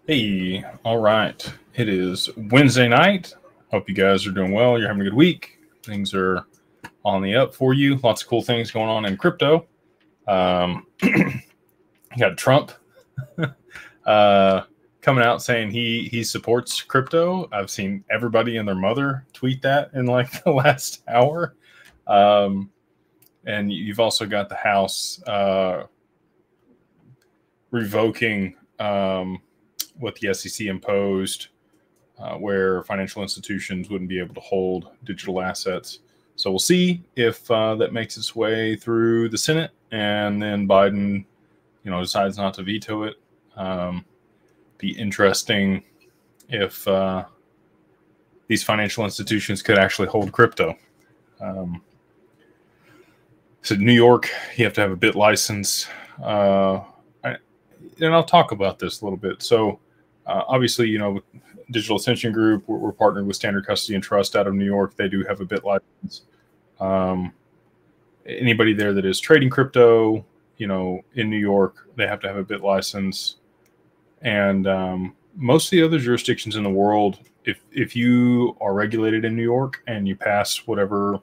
Hey, all right. It is Wednesday night. Hope you guys are doing well. You're having a good week. Things are on the up for you. Lots of cool things going on in crypto. You got Trump coming out saying he supports crypto. I've seen everybody and their mother tweet that in like the last hour. And you've also got the House revoking what the SEC imposed, where financial institutions wouldn't be able to hold digital assets. So we'll see if that makes its way through the Senate, and then Biden, decides not to veto it. Be interesting if these financial institutions could actually hold crypto. So New York, you have to have a BIT license. And I'll talk about this a little bit. So obviously, with Digital Ascension Group, we're partnered with Standard Custody and Trust out of New York. They do have a BIT license. Anybody there that is trading crypto, in New York, they have to have a BIT license. And most of the other jurisdictions in the world, if you are regulated in New York and you pass whatever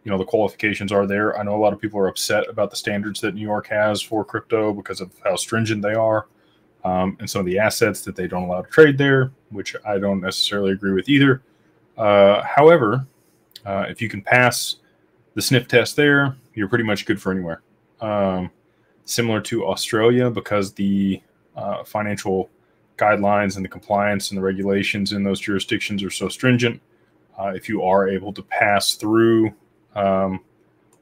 the qualifications are there. I know a lot of people are upset about the standards that New York has for crypto because of how stringent they are, and some of the assets that they don't allow to trade there, which I don't necessarily agree with either. However, if you can pass the sniff test there, you're pretty much good for anywhere. Similar to Australia, because the financial guidelines and the compliance and the regulations in those jurisdictions are so stringent, if you are able to pass through the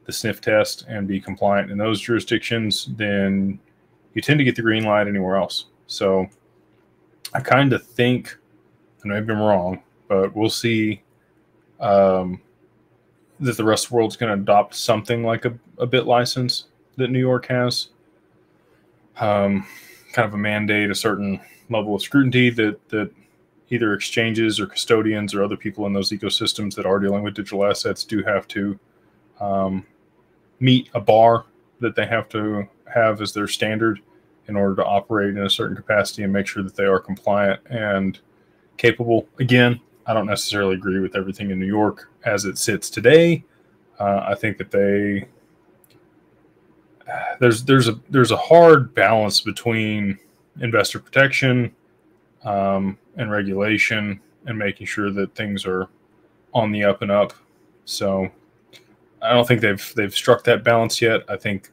sniff test and be compliant in those jurisdictions, then you tend to get the green light anywhere else. So I kind of think, and maybe I'm wrong, but we'll see that the rest of the world's going to adopt something like a BIT license that New York has. Kind of a mandate, a certain level of scrutiny that either exchanges or custodians or other people in those ecosystems that are dealing with digital assets do have to meet a bar that they have to have as their standard in order to operate in a certain capacity and make sure that they are compliant and capable. Again, I don't necessarily agree with everything in New York as it sits today. I think that there's a hard balance between investor protection and regulation and making sure that things are on the up and up. So I don't think they've struck that balance yet. I think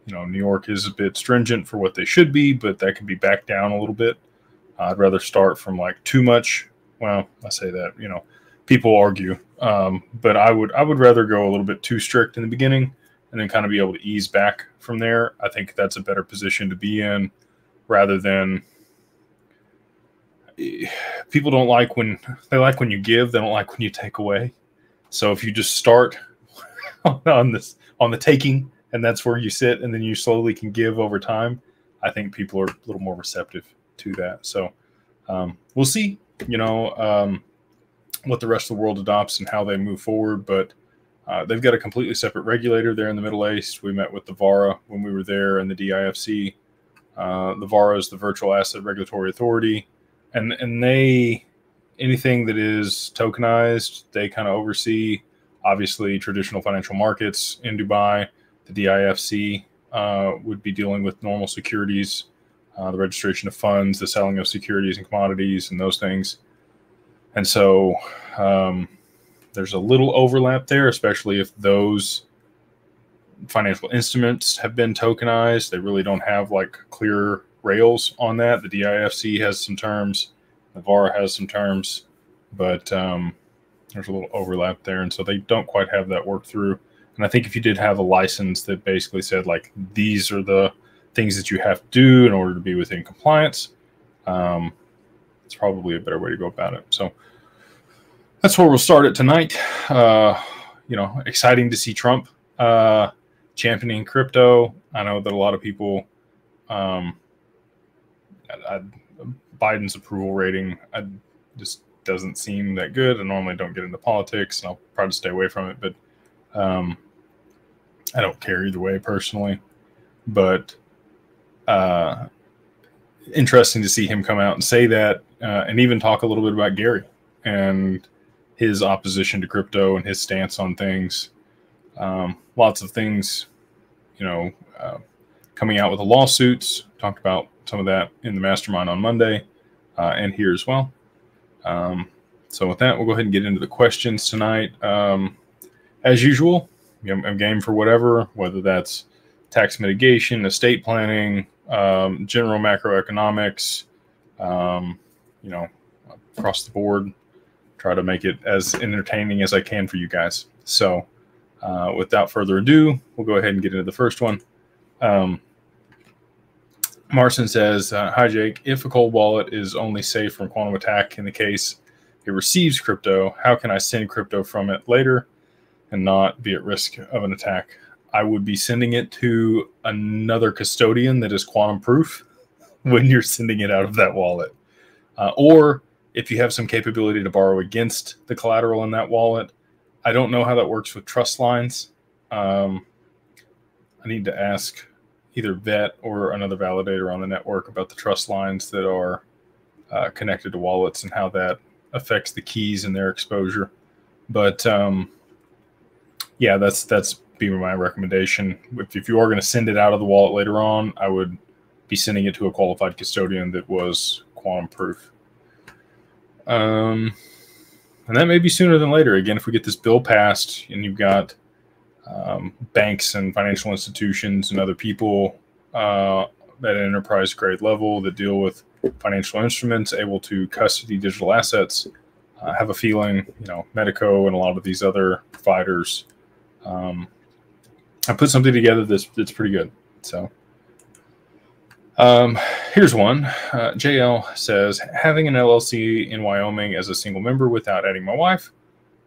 New York is a bit stringent for what they should be, but that can be backed down a little bit. I'd rather start from like too much. Well, I say that people argue, but I would rather go a little bit too strict in the beginning and then kind of be able to ease back from there. I think that's a better position to be in, rather than people don't like when you give, they don't like when you take away. So if you just start on the taking, and that's where you sit, and then you slowly can give over time, I think people are a little more receptive to that. So we'll see, what the rest of the world adopts and how they move forward. But they've got a completely separate regulator there in the Middle East. We met with the VARA when we were there, and the DIFC. The VARA is the Virtual Asset Regulatory Authority, and they, anything that is tokenized, they kind of oversee. Obviously, traditional financial markets in Dubai. The DIFC would be dealing with normal securities, the registration of funds, the selling of securities and commodities, and those things. And so there's a little overlap there, especially if those financial instruments have been tokenized. They really don't have like clear rails on that. The DIFC has some terms, the VARA has some terms, but there's a little overlap there, and so they don't quite have that worked through. And I think if you did have a license that basically said, like, these are the things that you have to do in order to be within compliance, it's probably a better way to go about it. So that's where we'll start it tonight. Exciting to see Trump championing crypto. I know that a lot of people, Biden's approval rating just doesn't seem that good. I normally don't get into politics, and I'll try to stay away from it, but I don't care either way personally. But interesting to see him come out and say that, and even talk a little bit about Gary and his opposition to crypto and his stance on things. Lots of things, coming out with the lawsuits. Talked about some of that in the Mastermind on Monday, and here as well. So with that, we'll go ahead and get into the questions tonight. As usual, I'm game for whatever, whether that's tax mitigation, estate planning, general macroeconomics, across the board. Try to make it as entertaining as I can for you guys. So without further ado, we'll go ahead and get into the first one. Marcin says, hi, Jake. If a cold wallet is only safe from quantum attack in the case it receives crypto, how can I send crypto from it later and not be at risk of an attack? I would be sending it to another custodian that is quantum proof when you're sending it out of that wallet. Or if you have some capability to borrow against the collateral in that wallet. I don't know how that works with trust lines. I need to ask either Vet or another validator on the network about the trust lines that are connected to wallets and how that affects the keys and their exposure. But yeah, that's be my recommendation. If you are going to send it out of the wallet later on, I would be sending it to a qualified custodian that was quantum proof. And that may be sooner than later. Again, if we get this bill passed and you've got banks and financial institutions and other people at an enterprise grade level that deal with financial instruments able to custody digital assets, I have a feeling, Medico and a lot of these other providers, I put something together that's pretty good. So here's one. JL says, having an LLC in Wyoming as a single member without adding my wife,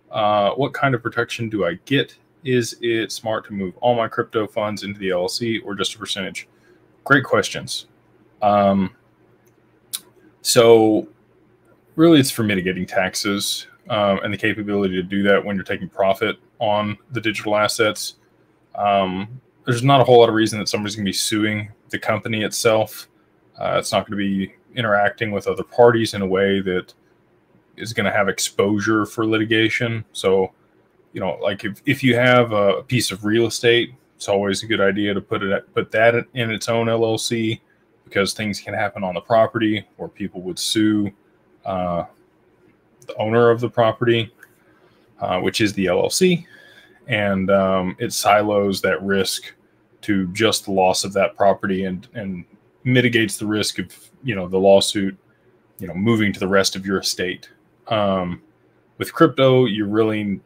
what kind of protection do I get? Is it smart to move all my crypto funds into the LLC or just a percentage? Great questions. So really it's for mitigating taxes and the capability to do that when you're taking profit on the digital assets. There's not a whole lot of reason that somebody's going to be suing the company itself. It's not going to be interacting with other parties in a way that is going to have exposure for litigation. So, like if you have a piece of real estate, it's always a good idea to put that in its own LLC, because things can happen on the property where people would sue the owner of the property, which is the LLC. And it silos that risk to just the loss of that property and mitigates the risk of, the lawsuit, moving to the rest of your estate. With crypto, you really,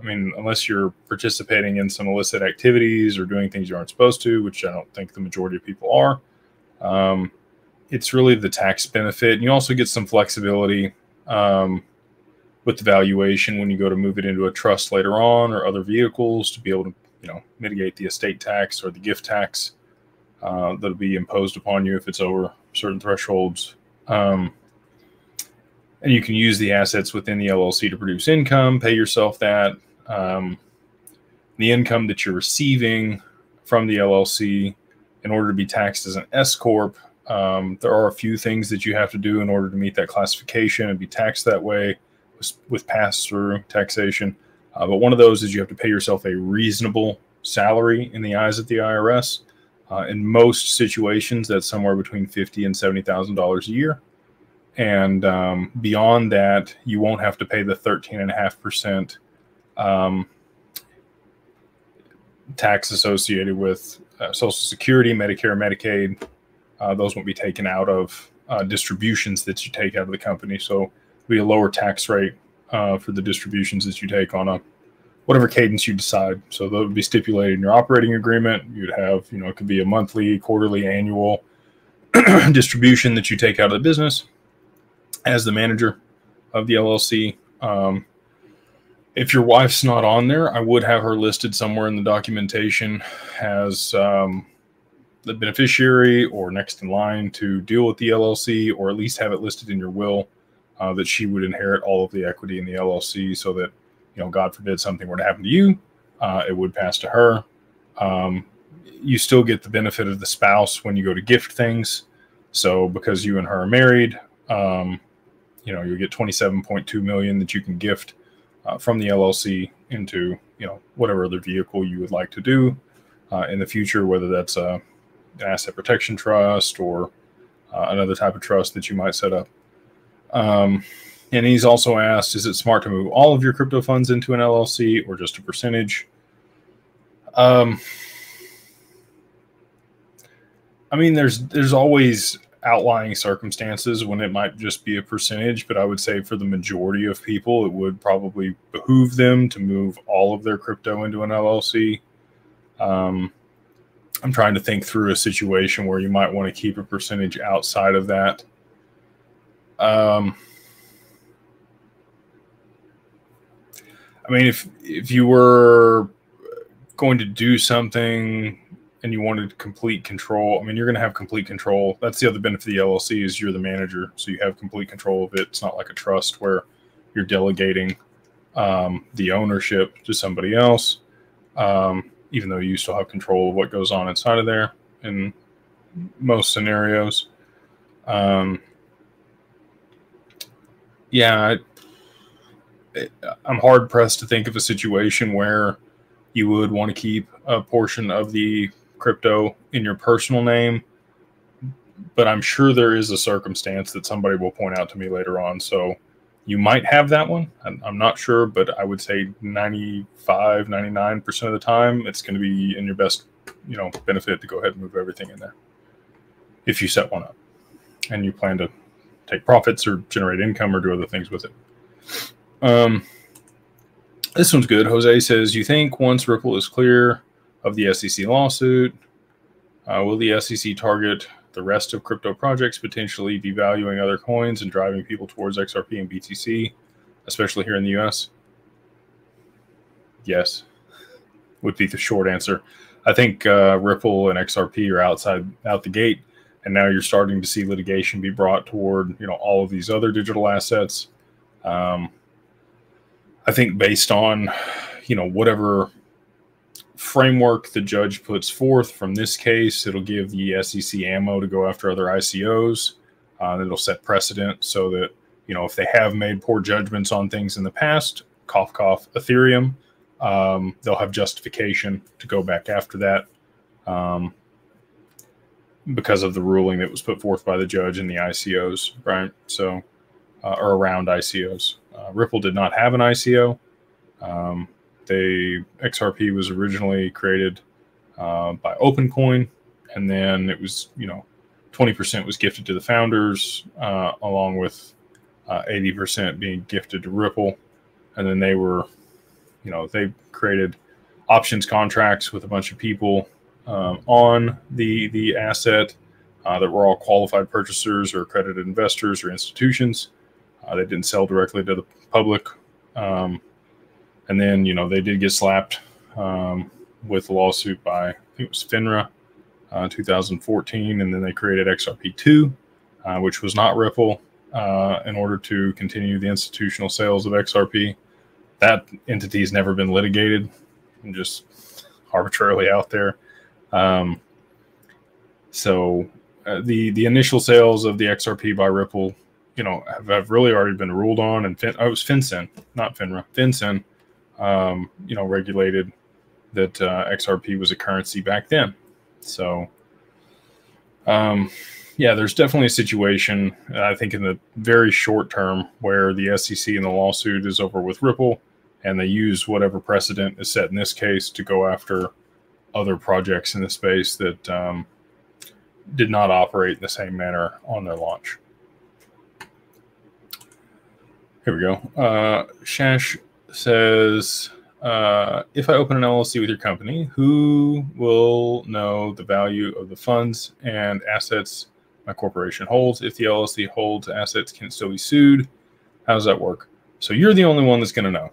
unless you're participating in some illicit activities or doing things you aren't supposed to, which I don't think the majority of people are, it's really the tax benefit. And you also get some flexibility with the valuation when you go to move it into a trust later on or other vehicles to be able to, mitigate the estate tax or the gift tax that'll be imposed upon you if it's over certain thresholds. And you can use the assets within the LLC to produce income, pay yourself that. The income that you're receiving from the LLC, in order to be taxed as an S Corp, there are a few things that you have to do in order to meet that classification and be taxed that way with pass-through taxation. But one of those is you have to pay yourself a reasonable salary in the eyes of the IRS. In most situations, that's somewhere between $50,000 and $70,000 a year. And beyond that, you won't have to pay the 13.5% tax associated with Social Security, Medicare, Medicaid. Those won't be taken out of distributions that you take out of the company. So it'll be a lower tax rate for the distributions that you take on whatever cadence you decide. So that would be stipulated in your operating agreement. You'd have, it could be a monthly, quarterly, annual distribution that you take out of the business as the manager of the LLC. If your wife's not on there, I would have her listed somewhere in the documentation as the beneficiary or next in line to deal with the LLC, or at least have it listed in your will that she would inherit all of the equity in the LLC, so that, God forbid something were to happen to you, it would pass to her. You still get the benefit of the spouse when you go to gift things. So because you and her are married, you know, you'll get 27.2 million that you can gift from the LLC into, you know, whatever other vehicle you would like to do in the future, whether that's an asset protection trust or another type of trust that you might set up. And he's also asked, is it smart to move all of your crypto funds into an LLC or just a percentage? I mean, there's always outlying circumstances when it might just be a percentage, but I would say for the majority of people, it would probably behoove them to move all of their crypto into an LLC. I'm trying to think through a situation where you might want to keep a percentage outside of that. I mean, if you were going to do something and you wanted complete control, I mean, you're going to have complete control. That's the other benefit of the LLC is you're the manager, so you have complete control of it. It's not like a trust where you're delegating the ownership to somebody else, even though you still have control of what goes on inside of there in most scenarios. Yeah, I'm hard pressed to think of a situation where you would want to keep a portion of the crypto in your personal name, but I'm sure there is a circumstance that somebody will point out to me later on. So you might have that one. I'm not sure, but I would say 95, 99% of the time, it's going to be in your best, you know, benefit to go ahead and move everything in there. If you set one up and you plan to take profits or generate income or do other things with it. This one's good. Jose says, you think once Ripple is clear of the SEC lawsuit, will the SEC target the rest of crypto projects, potentially devaluing other coins and driving people towards XRP and BTC, especially here in the US? Yes, would be the short answer. I think Ripple and XRP are out the gate, and now you're starting to see litigation be brought toward, you know, all of these other digital assets. I think based on, you know, whatever framework the judge puts forth from this case, it'll give the SEC ammo to go after other ICOs. It'll set precedent so that, you know, if they have made poor judgments on things in the past, cough, cough, Ethereum, they'll have justification to go back after that because of the ruling that was put forth by the judge in the ICOs, right? So, or around ICOs. Ripple did not have an ICO. XRP was originally created by OpenCoin, and then it was, you know, 20% was gifted to the founders, along with 80% being gifted to Ripple. And then they were, you know, they created options contracts with a bunch of people on the asset that were all qualified purchasers or accredited investors or institutions. They didn't sell directly to the public. And then, you know, they did get slapped with a lawsuit by, I think it was FINRA, 2014. And then they created XRP2, which was not Ripple, in order to continue the institutional sales of XRP. That entity has never been litigated and just arbitrarily out there. So the initial sales of the XRP by Ripple, you know, have really already been ruled on, and it was FinCEN, not FINRA. FinCEN, you know, regulated that XRP was a currency back then. So, yeah, there's definitely a situation, I think, in the very short term where the SEC and the lawsuit is over with Ripple, and they use whatever precedent is set in this case to go after other projects in the space that did not operate in the same manner on their launch. Here we go. Shash says, if I open an LLC with your company, who will know the value of the funds and assets my corporation holds? If the LLC holds assets, can it still be sued? How does that work? So you're the only one that's going to know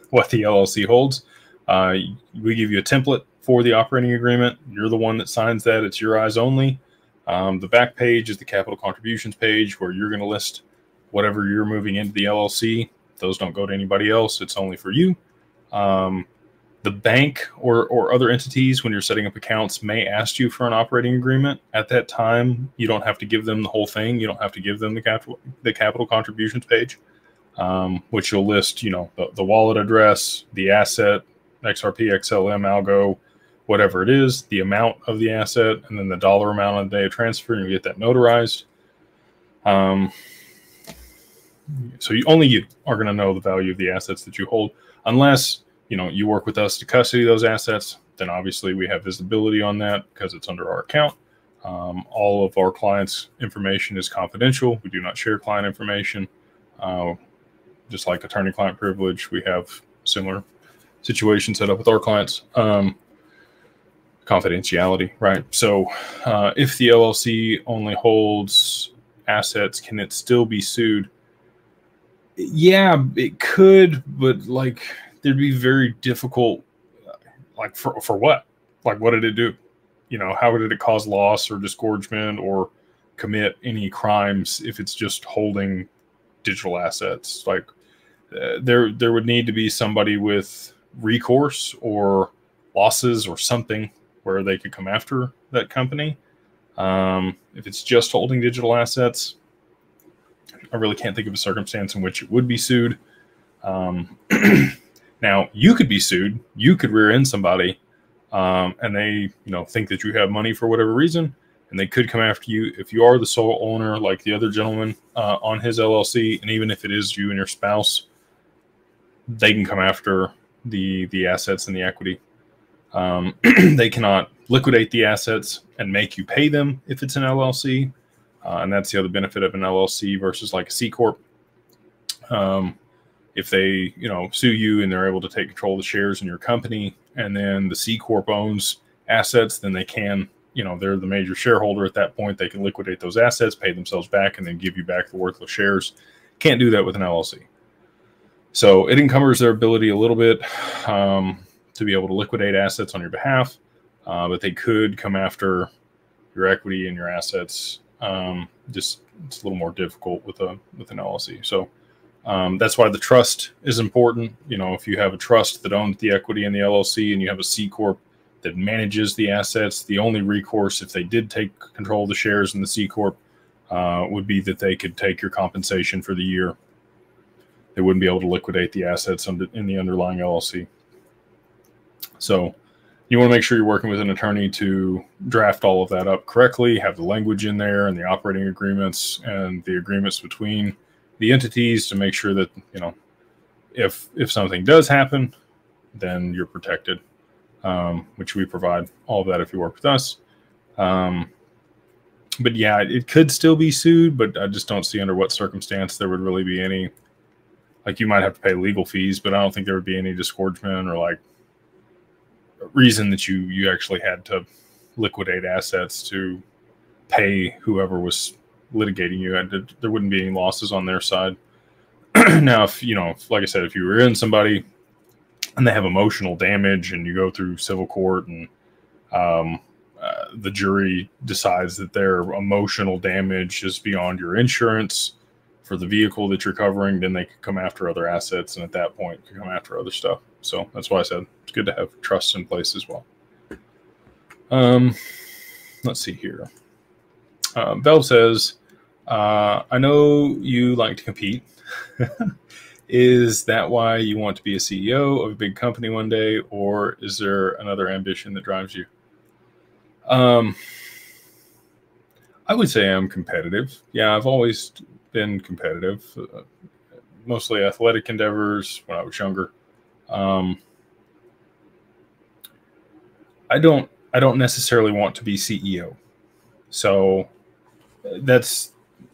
what the LLC holds. We give you a template for the operating agreement. You're the one that signs that. It's your eyes only. The back page is the capital contributions page where you're going to list whatever you're moving into the LLC. Those don't go to anybody else. It's only for you. The bank or other entities, when you're setting up accounts, may ask you for an operating agreement. At that time, you don't have to give them the whole thing. You don't have to give them the capital contributions page, which you'll list, you know, the wallet address, the asset, XRP, XLM, algo, whatever it is, the amount of the asset, and then the dollar amount on the day of transfer, and you get that notarized. So only you are going to know the value of the assets that you hold, unless, you know, you work with us to custody those assets. Then obviously we have visibility on that because it's under our account. All of our clients' information is confidential. We do not share client information. Just like attorney-client privilege, we have similar situations set up with our clients. Confidentiality, right? So if the LLC only holds assets, can it still be sued? Yeah, it could, but like there'd be very difficult, like for what? Like what did it do? You know, how did it cause loss or disgorgement or commit any crimes if it's just holding digital assets? Like there would need to be somebody with recourse or losses or something where they could come after that company. If it's just holding digital assets, I really can't think of a circumstance in which it would be sued. Now, you could be sued. You could rear end somebody, and they, you know, think that you have money for whatever reason, and they could come after you if you are the sole owner, like the other gentleman on his LLC. And even if it is you and your spouse, they can come after the assets and the equity. They cannot liquidate the assets and make you pay them if it's an LLC. And that's the other benefit of an LLC versus like a C Corp. If they, you know, sue you and they're able to take control of the shares in your company, and then the C Corp owns assets, then they can, you know, they're the major shareholder at that point. They can liquidate those assets, pay themselves back, and then give you back the worthless shares. Can't do that with an LLC. So it encumbers their ability a little bit to be able to liquidate assets on your behalf, but they could come after your equity and your assets. Just it's a little more difficult with an LLC. So that's why the trust is important. You know, if you have a trust that owns the equity in the LLC and you have a C Corp that manages the assets, the only recourse if they did take control of the shares in the C Corp would be that they could take your compensation for the year. They wouldn't be able to liquidate the assets in the underlying LLC. So you want to make sure you're working with an attorney to draft all of that up correctly, have the language in there and the operating agreements and the agreements between the entities to make sure that, you know, if something does happen, then you're protected, which we provide all of that if you work with us. But yeah, it could still be sued, but I just don't see under what circumstance there would really be any, like you might have to pay legal fees, but I don't think there would be any disgorgement or like reason that you actually had to liquidate assets to pay whoever was litigating you. There wouldn't be any losses on their side. Now, if, you know, like I said, if you were in somebody and they have emotional damage and you go through civil court and the jury decides that their emotional damage is beyond your insurance for the vehicle that you're covering, then they could come after other assets, and at that point could come after other stuff. So that's why I said it's good to have trusts in place as well. Let's see here. Belv says, I know you like to compete. Is that why you want to be a CEO of a big company one day, or is there another ambition that drives you? I would say I'm competitive. Yeah, I've always been competitive, mostly athletic endeavors when I was younger. I don't necessarily want to be CEO. So that's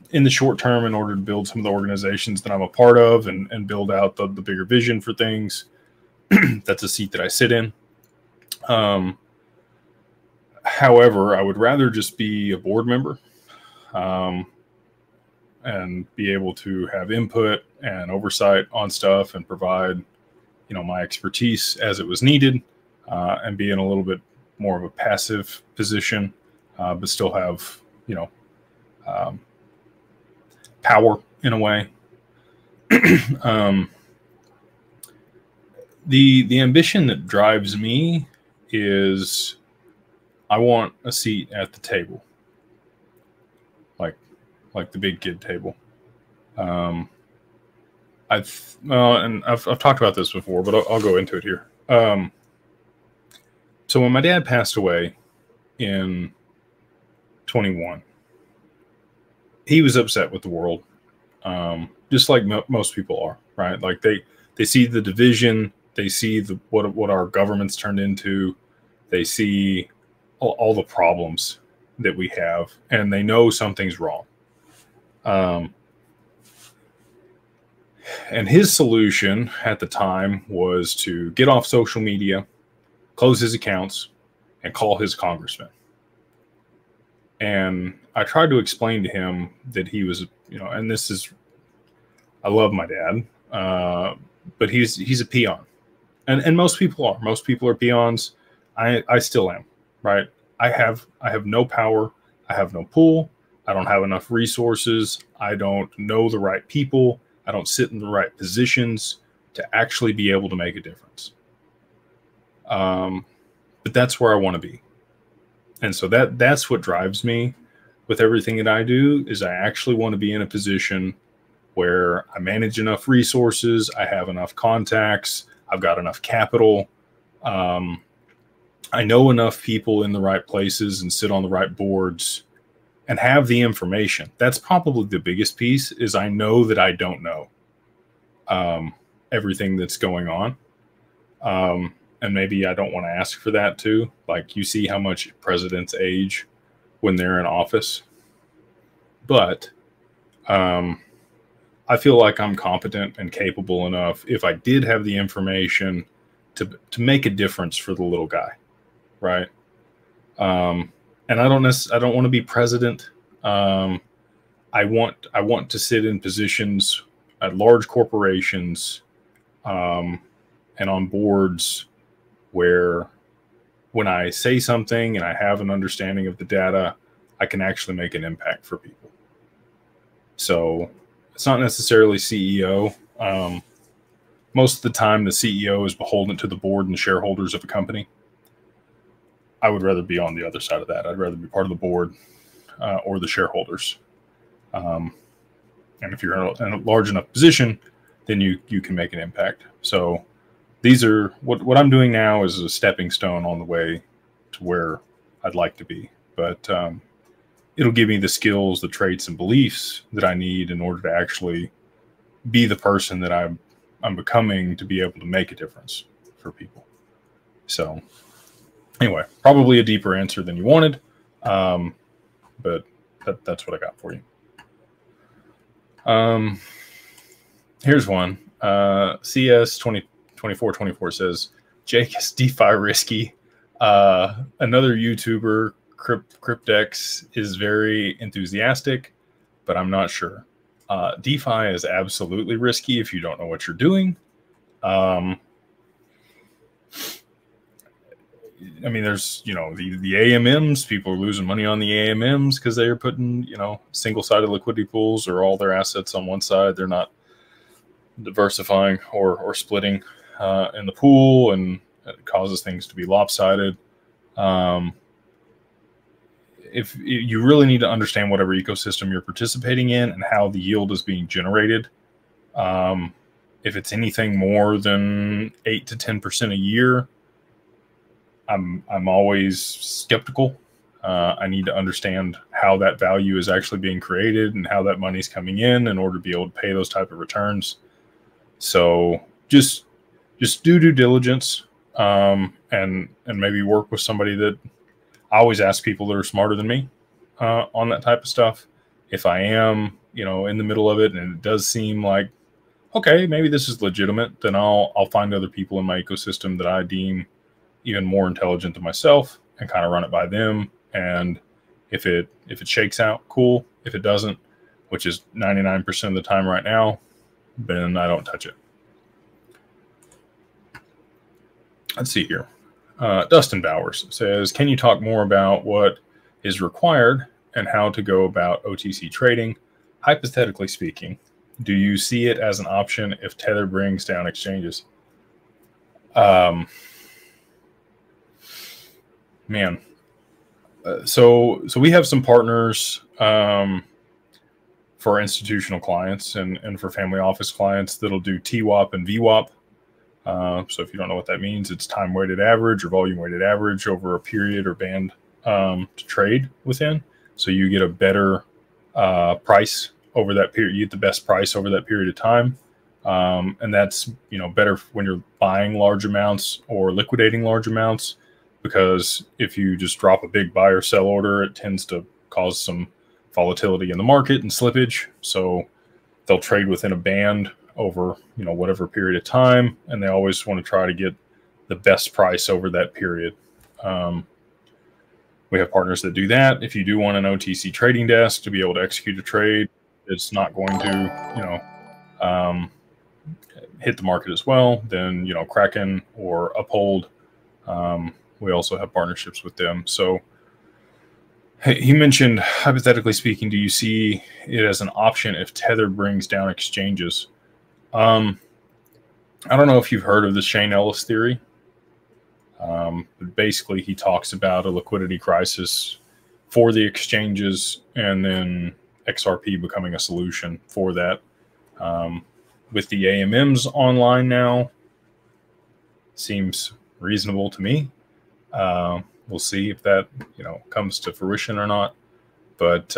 in the short term in order to build some of the organizations that I'm a part of and build out the bigger vision for things. That's a seat that I sit in. However, I would rather just be a board member and be able to have input and oversight on stuff and provide, you know, my expertise as it was needed, and be in a little bit more of a passive position, but still have, you know, power in a way. The ambition that drives me is I want a seat at the table, like the big kid table. I've talked about this before, but I'll go into it here. So when my dad passed away in 21, he was upset with the world, just like most people are, right? Like they see the division, they see what our government's turned into, they see all the problems that we have, and they know something's wrong. And his solution at the time was to get off social media, close his accounts, and call his congressman. And I tried to explain to him that he was, and this is, I love my dad, but he's a peon, and most people are. Most people are peons. I still am, right? I have no power. I have no pull. I don't have enough resources. I don't know the right people. I don't sit in the right positions to actually be able to make a difference. But that's where I want to be. And so that's what drives me with everything that I do, is I actually want to be in a position where I manage enough resources, I have enough contacts, I've got enough capital, I know enough people in the right places and sit on the right boards and have the information. That's probably the biggest piece, is I know that I don't know everything that's going on. And maybe I don't want to ask for that too. Like, you see how much presidents age when they're in office. But I feel like I'm competent and capable enough, if I did have the information, to make a difference for the little guy, right? And I don't want to be president. I want to sit in positions at large corporations and on boards where, when I say something and I have an understanding of the data, I can actually make an impact for people. So it's not necessarily CEO. Most of the time, the CEO is beholden to the board and the shareholders of a company. I would rather be on the other side of that. I'd rather be part of the board or the shareholders. And if you're in a large enough position, then you can make an impact. So these are what I'm doing now is a stepping stone on the way to where I'd like to be. But it'll give me the skills, the traits, and beliefs that I need in order to actually be the person that I'm becoming, to be able to make a difference for people. So anyway, probably a deeper answer than you wanted, but that's what I got for you. Here's one. CS 2424 says, Jake, is DeFi risky? Another YouTuber, Cryptex, is very enthusiastic, but I'm not sure. DeFi is absolutely risky if you don't know what you're doing. I mean, there's, the AMMs, people are losing money on the AMMs because they're putting, single-sided liquidity pools or all their assets on one side. They're not diversifying or splitting in the pool, and it causes things to be lopsided. If you really need to understand whatever ecosystem you're participating in and how the yield is being generated. If it's anything more than 8 to 10% a year, I'm always skeptical. I need to understand how that value is actually being created and how that money's coming in order to be able to pay those type of returns. So just do due diligence, and maybe work with somebody that, I always ask people that are smarter than me on that type of stuff. If I am, in the middle of it and it does seem like, okay, maybe this is legitimate, then I'll find other people in my ecosystem that I deem even more intelligent than myself and kind of run it by them. And if it shakes out, cool. If it doesn't, which is 99% of the time right now, then I don't touch it. Let's see here. Dustin Bowers says, can you talk more about what is required and how to go about OTC trading? Hypothetically speaking, do you see it as an option if Tether brings down exchanges? Um, man, so we have some partners for institutional clients and for family office clients that'll do TWAP and VWAP. So if you don't know what that means, it's time weighted average or volume weighted average over a period or band to trade within. So you get a better price over that period. You get the best price over that period of time. And that's, better when you're buying large amounts or liquidating large amounts, because if you just drop a big buy or sell order, it tends to cause some volatility in the market and slippage. So they'll trade within a band over, whatever period of time. And they always want to try to get the best price over that period. We have partners that do that. If you do want an OTC trading desk to be able to execute a trade, it's not going to, hit the market as well, then, Kraken or Uphold, we also have partnerships with them. So he mentioned, hypothetically speaking, do you see it as an option if Tether brings down exchanges? I don't know if you've heard of the Shane Ellis theory. But basically, he talks about a liquidity crisis for the exchanges and then XRP becoming a solution for that. With the AMMs online now, seems reasonable to me. We'll see if that comes to fruition or not. But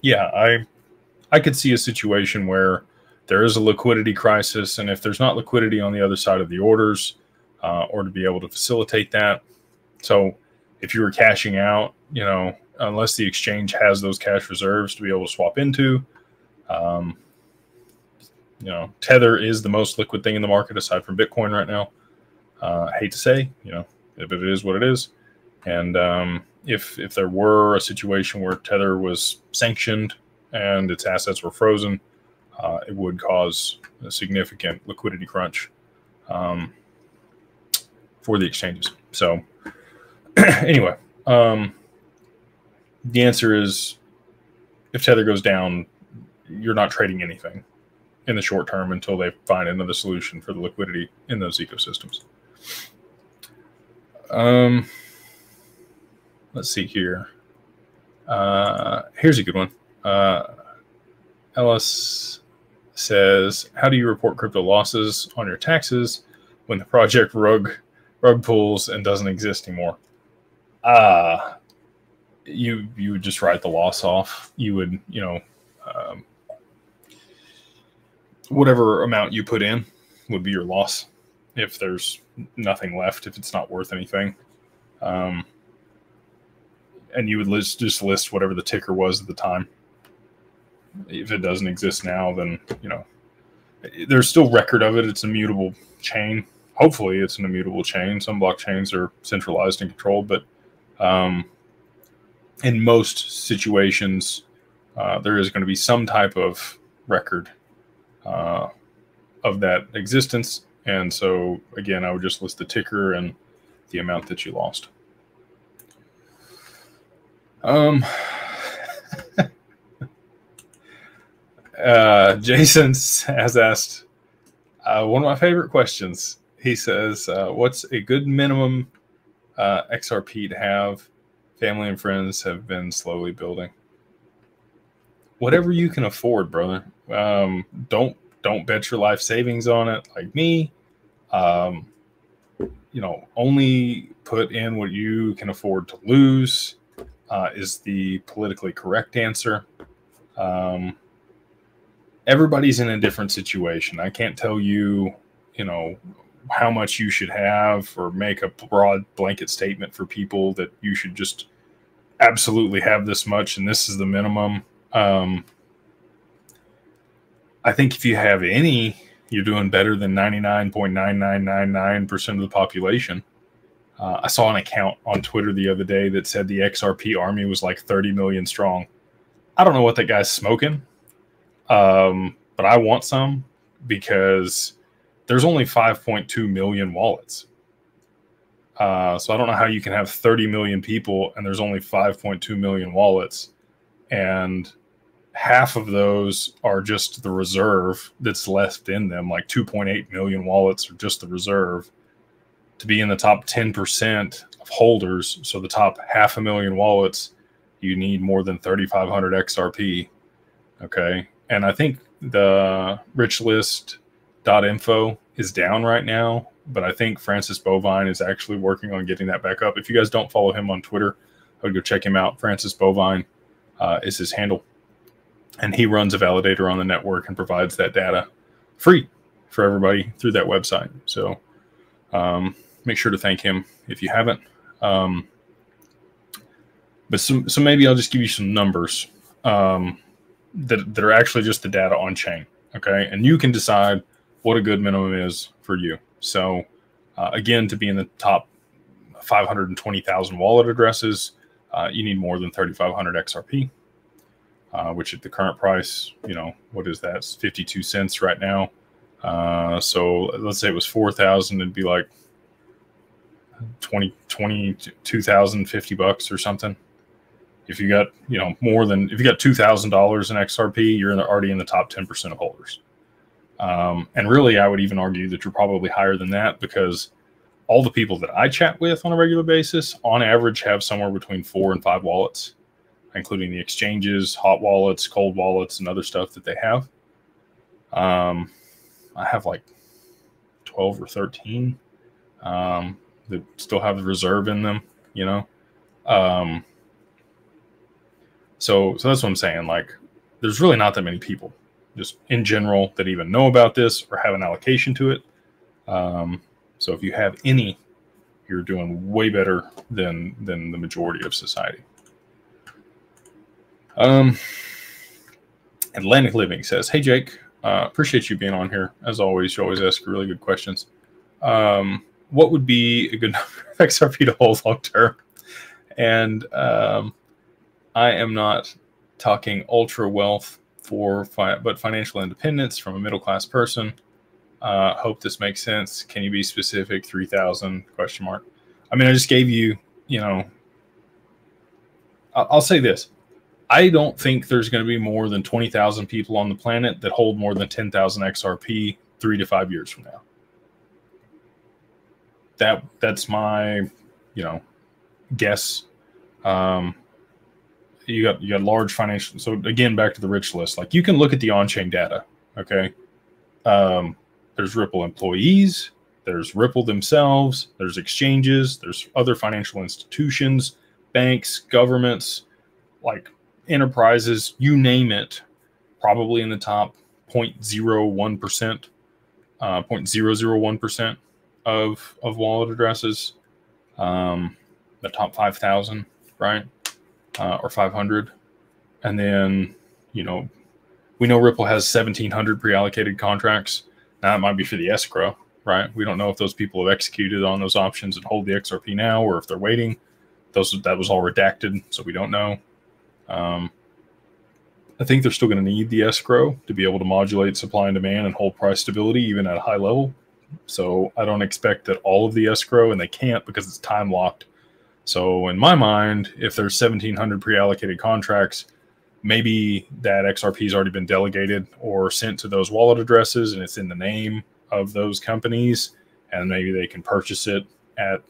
yeah, I could see a situation where there is a liquidity crisis, and if there's not liquidity on the other side of the orders, or to be able to facilitate that. So if you were cashing out, unless the exchange has those cash reserves to be able to swap into, Tether is the most liquid thing in the market aside from Bitcoin right now. I hate to say, but it is what it is. And if there were a situation where Tether was sanctioned and its assets were frozen, it would cause a significant liquidity crunch for the exchanges. So anyway, the answer is, if Tether goes down, you're not trading anything in the short term until they find another solution for the liquidity in those ecosystems. Let's see here. Here's a good one. Ellis says, how do you report crypto losses on your taxes when the project rug pulls and doesn't exist anymore? You would just write the loss off. You would, whatever amount you put in would be your loss if there's nothing left, if it's not worth anything. And you would just list whatever the ticker was at the time. If it doesn't exist now, then, there's still record of it. It's a mutable chain. Hopefully it's an immutable chain. Some blockchains are centralized and controlled, but in most situations, there is going to be some type of record of that existence. And so, again, I would just list the ticker and the amount that you lost. Jason has asked one of my favorite questions. He says, what's a good minimum XRP to have? Family and friends have been slowly building. Whatever you can afford, brother. Don't bet your life savings on it like me. Only put in what you can afford to lose is the politically correct answer. Everybody's in a different situation. I can't tell you, how much you should have or make a broad blanket statement for people that you should just absolutely have this much and this is the minimum. I think if you have any, you're doing better than 99.9999% of the population. I saw an account on Twitter the other day that said the XRP army was like 30 million strong. I don't know what that guy's smoking, but I want some because there's only 5.2 million wallets. So I don't know how you can have 30 million people and there's only 5.2 million wallets. And half of those are just the reserve that's left in them, like 2.8 million wallets are just the reserve. To be in the top 10% of holders, so the top 500,000 wallets, you need more than 3,500 XRP. Okay. And I think the richlist.info is down right now, but I think Francis Bovine is actually working on getting that back up. If you guys don't follow him on Twitter, I would go check him out. Francis Bovine is his handle. And he runs a validator on the network and provides that data free for everybody through that website. So make sure to thank him if you haven't. But so maybe I'll just give you some numbers that are actually just the data on chain. Okay. And you can decide what a good minimum is for you. So again, to be in the top 520,000 wallet addresses, you need more than 3,500 XRP. Which at the current price, you know, what is that? It's 52 cents right now. So let's say it was 4,000, it'd be like 22,050 bucks or something. If you got, you know, if you got $2,000 in XRP, you're already in the top 10% of holders. And really, I would even argue that you're probably higher than that, because all the people that I chat with on a regular basis, on average, have somewhere between 4 and 5 wallets, including the exchanges, hot wallets, cold wallets, and other stuff that they have. I have like 12 or 13 that still have the reserve in them, you know? So that's what I'm saying. Like, there's really not that many people just in general that even know about this or have an allocation to it. So if you have any, you're doing way better than the majority of society. Atlantic Living says, "Hey Jake, appreciate you being on here. As always, you always ask really good questions. What would be a good number of XRP to hold long term?" And I am not talking ultra wealth but financial independence from a middle class person. Hope this makes sense. Can you be specific? 3,000 ? I mean, I just gave you, you know, I'll say this. I don't think there's going to be more than 20,000 people on the planet that hold more than 10,000 XRP 3 to 5 years from now. That's my, you know, guess. You got large financial. So again, back to the rich list. Like, you can look at the on-chain data. Okay. There's Ripple employees. There's Ripple themselves. There's exchanges. There's other financial institutions, banks, governments, like enterprises, you name it, probably in the top 0.01%, 0.001% of wallet addresses, the top 5,000, right? Or 500. And then, you know, we know Ripple has 1,700 pre-allocated contracts. Now, that might be for the escrow, right? We don't know if those people have executed on those options and hold the XRP now, or if they're waiting. That was all redacted, so we don't know. I think they're still going to need the escrow to be able to modulate supply and demand and hold price stability even at a high level. So I don't expect that all of the escrow, and they can't because it's time locked. So in my mind, if there's 1,700 pre-allocated contracts, maybe that XRP has already been delegated or sent to those wallet addresses, and it's in the name of those companies, and maybe they can purchase it at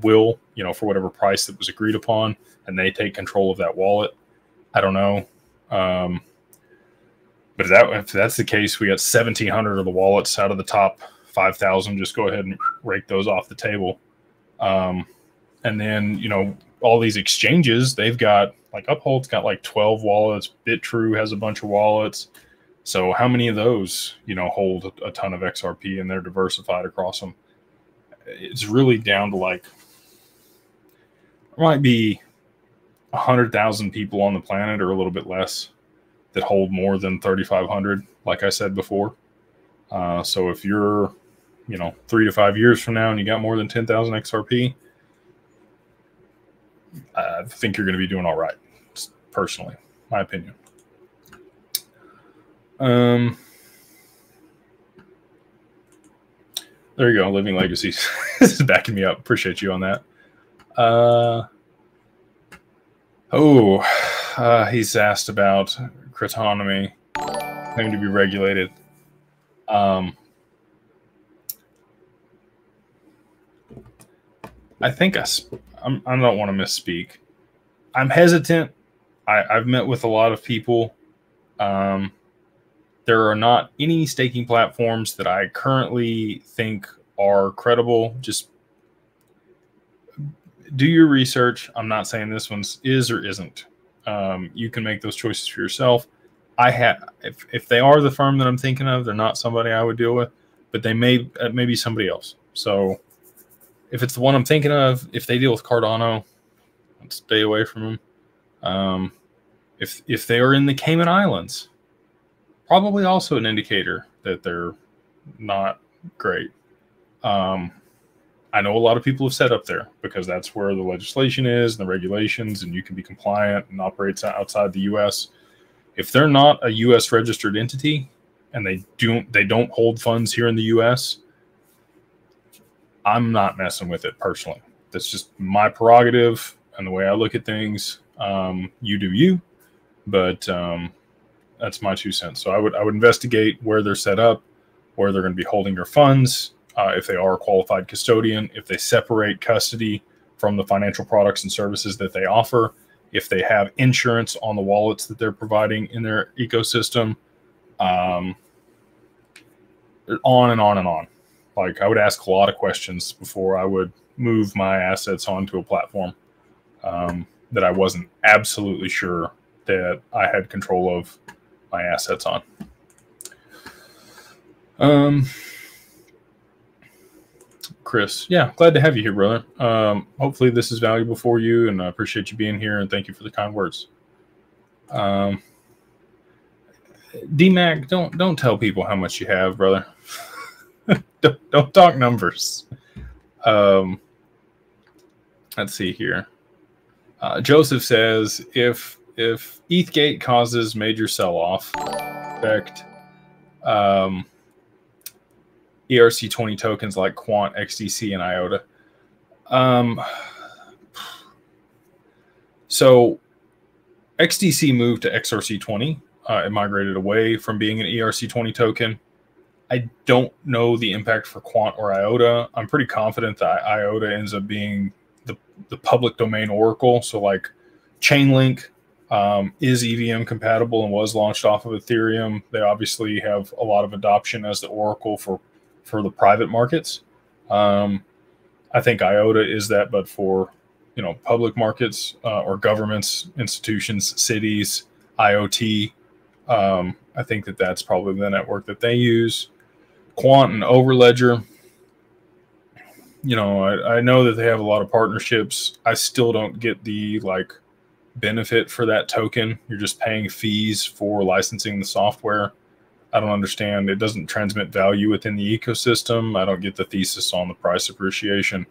will, you know, for whatever price that was agreed upon, and they take control of that wallet. I don't know. But if that's the case, we got 1,700 of the wallets out of the top 5,000. Just go ahead and rake those off the table. And then, you know, all these exchanges, they've got, like, Uphold's got like 12 wallets. BitTrue has a bunch of wallets. So how many of those, you know, hold a ton of XRP and they're diversified across them? It's really down to, like, there might be 100,000 people on the planet or a little bit less that hold more than 3,500, like I said before. So if you're, you know, 3 to 5 years from now and you got more than 10,000 XRP, I think you're going to be doing all right, personally, my opinion. There you go, Living Legacies. This is backing me up. Appreciate you on that. He's asked about cryptonomy claim to be regulated. I think I don't want to misspeak. I'm hesitant. I've met with a lot of people. There are not any staking platforms that I currently think are credible. Just do your research. I'm not saying this one is or isn't. You can make those choices for yourself. If they are the firm that I'm thinking of, they're not somebody I would deal with, but they may be somebody else. So if it's the one I'm thinking of, if they deal with Cardano, I'd stay away from them. If they are in the Cayman Islands, probably also an indicator that they're not great. I know a lot of people have set up there because that's where the legislation is and the regulations, and you can be compliant and operate outside the U.S. If they're not a U.S. registered entity and they don't hold funds here in the U.S., I'm not messing with it personally. That's just my prerogative and the way I look at things. You do you, but that's my 2 cents. So I would investigate where they're set up, where they're going to be holding your funds. If they are a qualified custodian, if they separate custody from the financial products and services that they offer, if they have insurance on the wallets that they're providing in their ecosystem, on and on and on. Like, I would ask a lot of questions before I would move my assets onto a platform that I wasn't absolutely sure that I had control of my assets on. Chris, yeah, glad to have you here, brother. Hopefully this is valuable for you, and I appreciate you being here, and thank you for the kind words. D-Mac, don't tell people how much you have, brother. don't talk numbers. Let's see here. Joseph says, if ETHgate causes major sell-off, effect ERC20 tokens like Quant, XDC, and IOTA. So XDC moved to XRC20. It migrated away from being an ERC20 token. I don't know the impact for Quant or IOTA. I'm pretty confident that IOTA ends up being the public domain oracle. So like Chainlink is EVM compatible and was launched off of Ethereum. They obviously have a lot of adoption as the oracle for the private markets. I think IOTA is that, but for public markets or governments, institutions, cities, IoT, I think that's probably the network that they use. Quant and Overledger, I know that they have a lot of partnerships. I still don't get the benefit for that token. You're just paying fees for licensing the software. I don't understand. It doesn't transmit value within the ecosystem. I don't get the thesis on the price appreciation.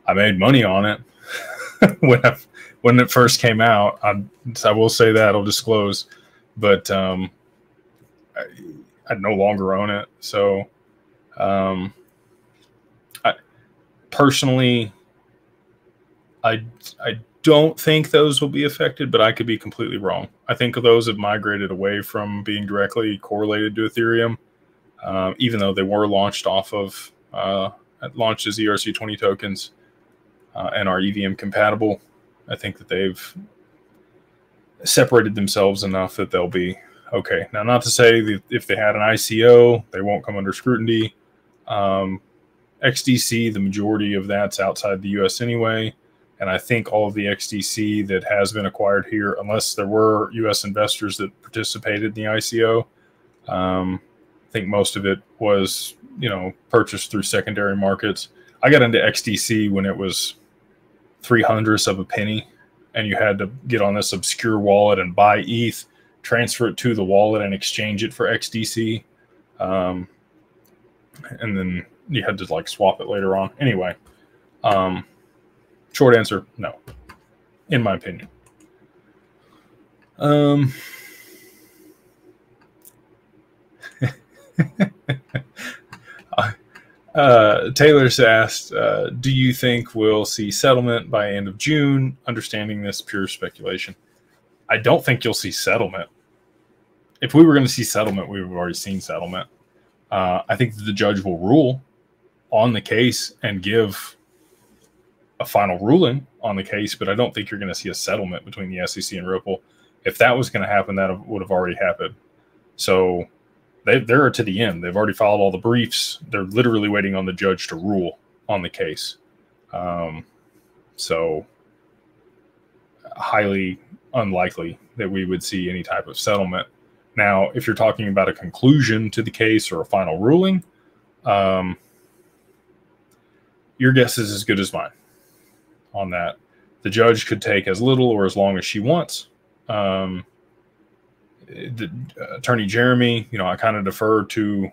I made money on it when it first came out. I will say that, I'll disclose, but I no longer own it. So I personally, I don't think those will be affected, but I could be completely wrong. I think those have migrated away from being directly correlated to Ethereum, even though they were launched off of launched as ERC20 tokens and are EVM compatible. I think that they've separated themselves enough that they'll be okay. Now, not to say that if they had an ICO, they won't come under scrutiny. XDC, the majority of that's outside the US anyway. And I think all of the XDC that has been acquired here, unless there were U.S. investors that participated in the ICO, I think most of it was, purchased through secondary markets. I got into XDC when it was 0.03 of a penny, and you had to get on this obscure wallet and buy ETH, transfer it to the wallet, and exchange it for XDC. And then you had to swap it later on. Anyway, short answer, no, in my opinion. Taylor's asked, do you think we'll see settlement by end of June? Understanding this, pure speculation. I don't think you'll see settlement. If we were going to see settlement, we would have already seen settlement. I think that the judge will rule on the case and give a final ruling on the case, but I don't think you're going to see a settlement between the SEC and Ripple. If that was going to happen, that would have already happened. So they're to the end. They've already filed all the briefs. They're literally waiting on the judge to rule on the case. So highly unlikely that we would see any type of settlement. Now, if you're talking about a conclusion to the case or a final ruling, your guess is as good as mine on that. The judge could take as little or as long as she wants. The attorney Jeremy, I kind of defer to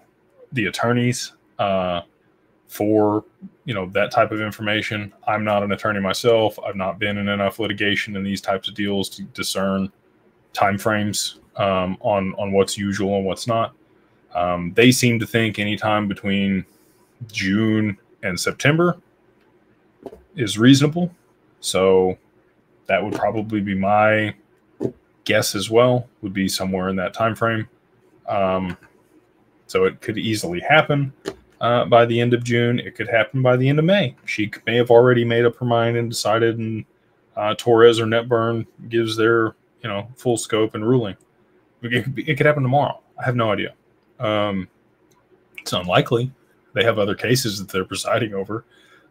the attorneys for that type of information. I'm not an attorney myself. I've not been in enough litigation in these types of deals to discern timeframes on what's usual and what's not. They seem to think anytime between June and September is reasonable. So that would probably be my guess as well, would be somewhere in that time frame. So it could easily happen by the end of June. It could happen by the end of May. She may have already made up her mind and decided, and Torres or NetBurn gives their full scope and ruling. It could happen tomorrow. I have no idea. It's unlikely. They have other cases that they're presiding over,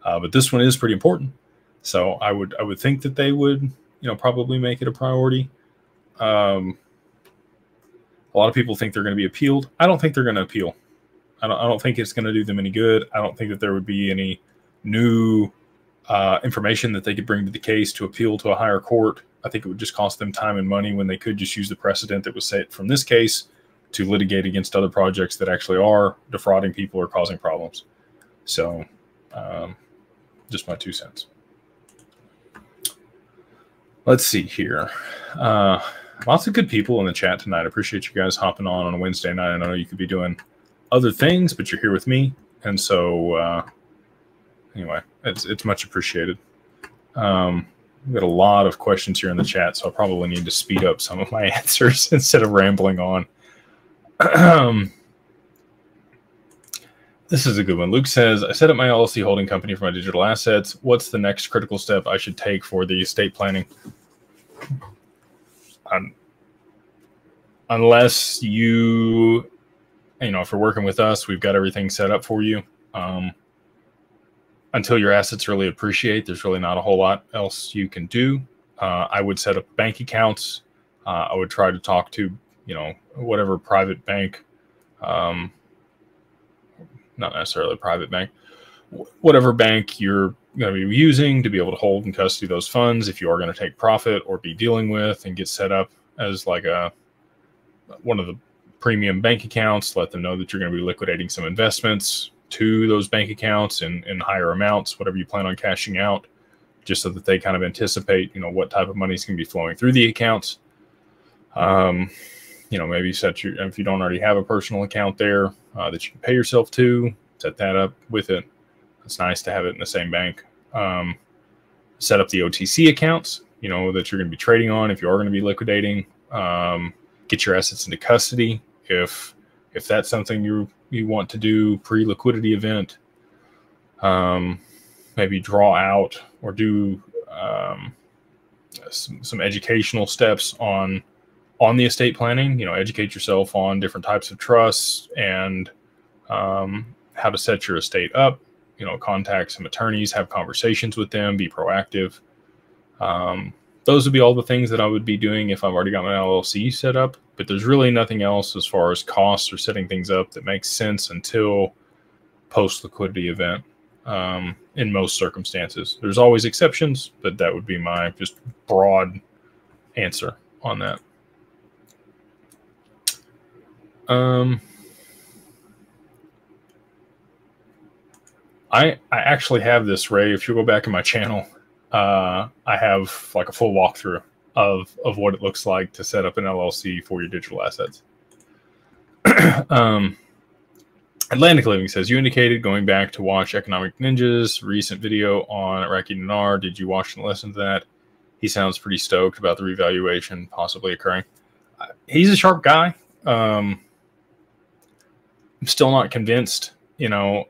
but this one is pretty important. So I would think that they would probably make it a priority. A lot of people think they're going to be appealed. I don't think they're going to appeal. I don't think it's going to do them any good. I don't think that there would be any new information that they could bring to the case to appeal to a higher court. I think it would just cost them time and money when they could just use the precedent that was set from this case to litigate against other projects that actually are defrauding people or causing problems. So just my 2 cents. Let's see here. Lots of good people in the chat tonight. I appreciate you guys hopping on a Wednesday night. I know you could be doing other things, but you're here with me. And so anyway, it's much appreciated. We've got a lot of questions here in the chat, so I probably need to speed up some of my answers instead of rambling on. This is a good one. Luke says, I set up my LLC holding company for my digital assets. What's the next critical step I should take for the estate planning? Unless if you're working with us, we've got everything set up for you. Until your assets really appreciate, there's really not a whole lot else you can do. I would set up bank accounts. I would try to talk to, whatever private bank, not necessarily a private bank, whatever bank you're going to be using to be able to hold and custody those funds. If you are going to take profit or be dealing with and get set up as like one of the premium bank accounts, let them know that you're going to be liquidating some investments to those bank accounts in higher amounts, whatever you plan on cashing out, just so that they kind of anticipate, what type of money is going to be flowing through the accounts. Maybe if you don't already have a personal account there that you can pay yourself to, set that up with it. It's nice to have it in the same bank. Set up the OTC accounts, that you're going to be trading on if you are going to be liquidating. Get your assets into custody if that's something you want to do pre-liquidity event. Maybe draw out or do some educational steps on the estate planning. Educate yourself on different types of trusts and how to set your estate up. Contact some attorneys, have conversations with them, be proactive. Those would be all the things that I would be doing if I've already got my LLC set up. But there's really nothing else as far as costs or setting things up that makes sense until post-liquidity event in most circumstances. There's always exceptions, but that would be my just broad answer on that. I actually have this, Ray. If you go back in my channel, I have like a full walkthrough of what it looks like to set up an LLC for your digital assets. Atlantic Living says, you indicated going back to watch Economic Ninja's recent video on Iraqi dinar. Did you watch and listen to that? he sounds pretty stoked about the revaluation possibly occurring. He's a sharp guy. I'm still not convinced, you know.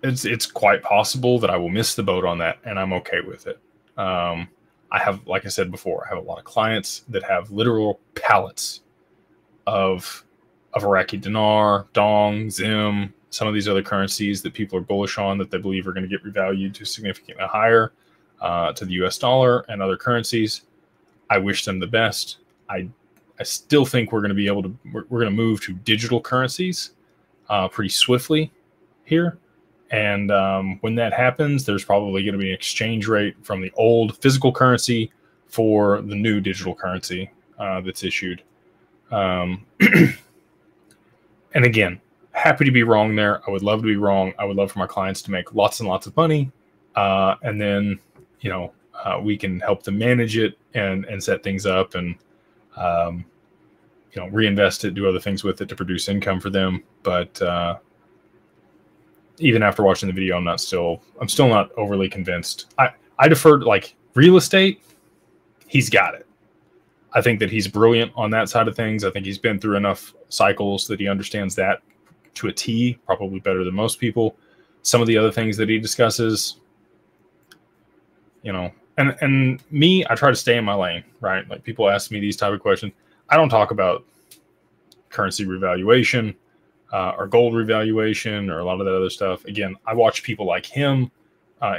It's quite possible that I will miss the boat on that, and I'm okay with it. I have, like I said before, I have a lot of clients that have literal pallets of Iraqi dinar, dong, zim, some of these other currencies that people are bullish on that they believe are going to get revalued to significantly higher to the US dollar and other currencies. I wish them the best. I still think we're going to be able to, we're going to move to digital currencies pretty swiftly here. And when that happens, there's probably going to be an exchange rate from the old physical currency for the new digital currency that's issued. And again, happy to be wrong there. I would love to be wrong. I would love for my clients to make lots and lots of money. And then, you know, we can help them manage it and set things up and, you know, reinvest it, do other things with it to produce income for them. But even after watching the video, I'm still not overly convinced. I defer to, like, real estate. He's got it. I think that he's brilliant on that side of things. I think he's been through enough cycles that he understands that to a T, probably better than most people. Some of the other things that he discusses, you know, and me, I try to stay in my lane, right? Like, people ask me these type of questions. I don't talk about currency revaluation or gold revaluation or a lot of that other stuff. Again, I watch people like him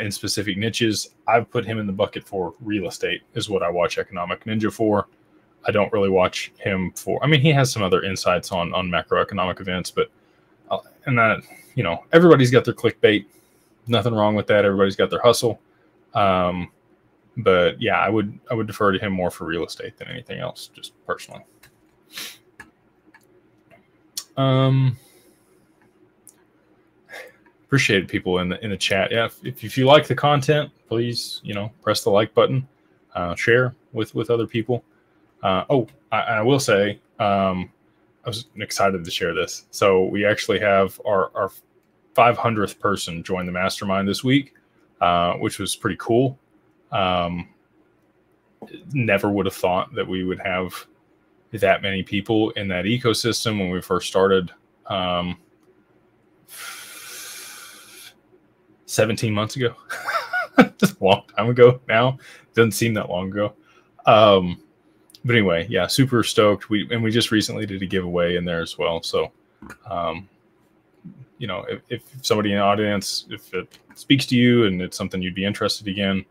in specific niches. I've put him in the bucket for real estate is what I watch Economic Ninja for. I don't really watch him for, I mean, he has some other insights on macroeconomic events, but, and that, you know, everybody's got their clickbait. Nothing wrong with that. Everybody's got their hustle. But yeah, I would defer to him more for real estate than anything else, just personally. Appreciate people in the chat. Yeah, if you like the content, please, you know, press the like button, share with other people. I will say, I was excited to share this. So we actually have our 500th person join the mastermind this week, which was pretty cool. Never would have thought that we would have that many people in that ecosystem when we first started 17 months ago. Just a long time ago now. Doesn't seem that long ago. But anyway, yeah, super stoked. We just recently did a giveaway in there as well. So, you know, if somebody in the audience, if it speaks to you and it's something you'd be interested in,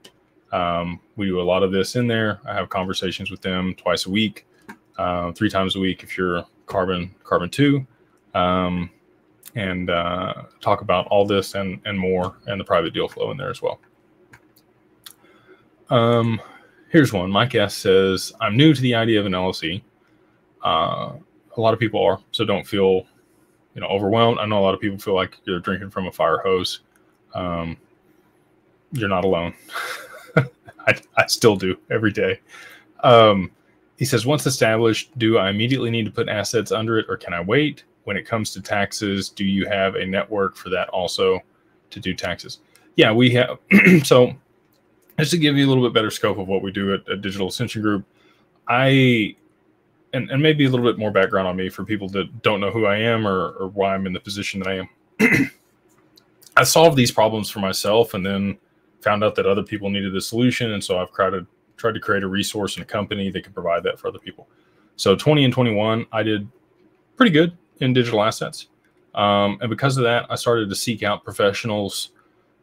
we do a lot of this in there. I have conversations with them twice a week, 3 times a week if you're carbon 2, and talk about all this and more, and the private deal flow in there as well. Here's one. Mike S says, I'm new to the idea of an LLC. A lot of people are, so don't feel, you know, overwhelmed. I know a lot of people feel like you're drinking from a fire hose. You're not alone. I still do every day. He says, once established, do I immediately need to put assets under it, or can I wait? When it comes to taxes, do you have a network for that also to do taxes? Yeah, we have. So just to give you a little bit better scope of what we do at Digital Ascension Group, and maybe a little bit more background on me for people that don't know who I am or why I'm in the position that I am. I solved these problems for myself and then found out that other people needed a solution. And so I've tried to create a resource and a company that can provide that for other people. So 20 and 21, I did pretty good in digital assets. And because of that, I started to seek out professionals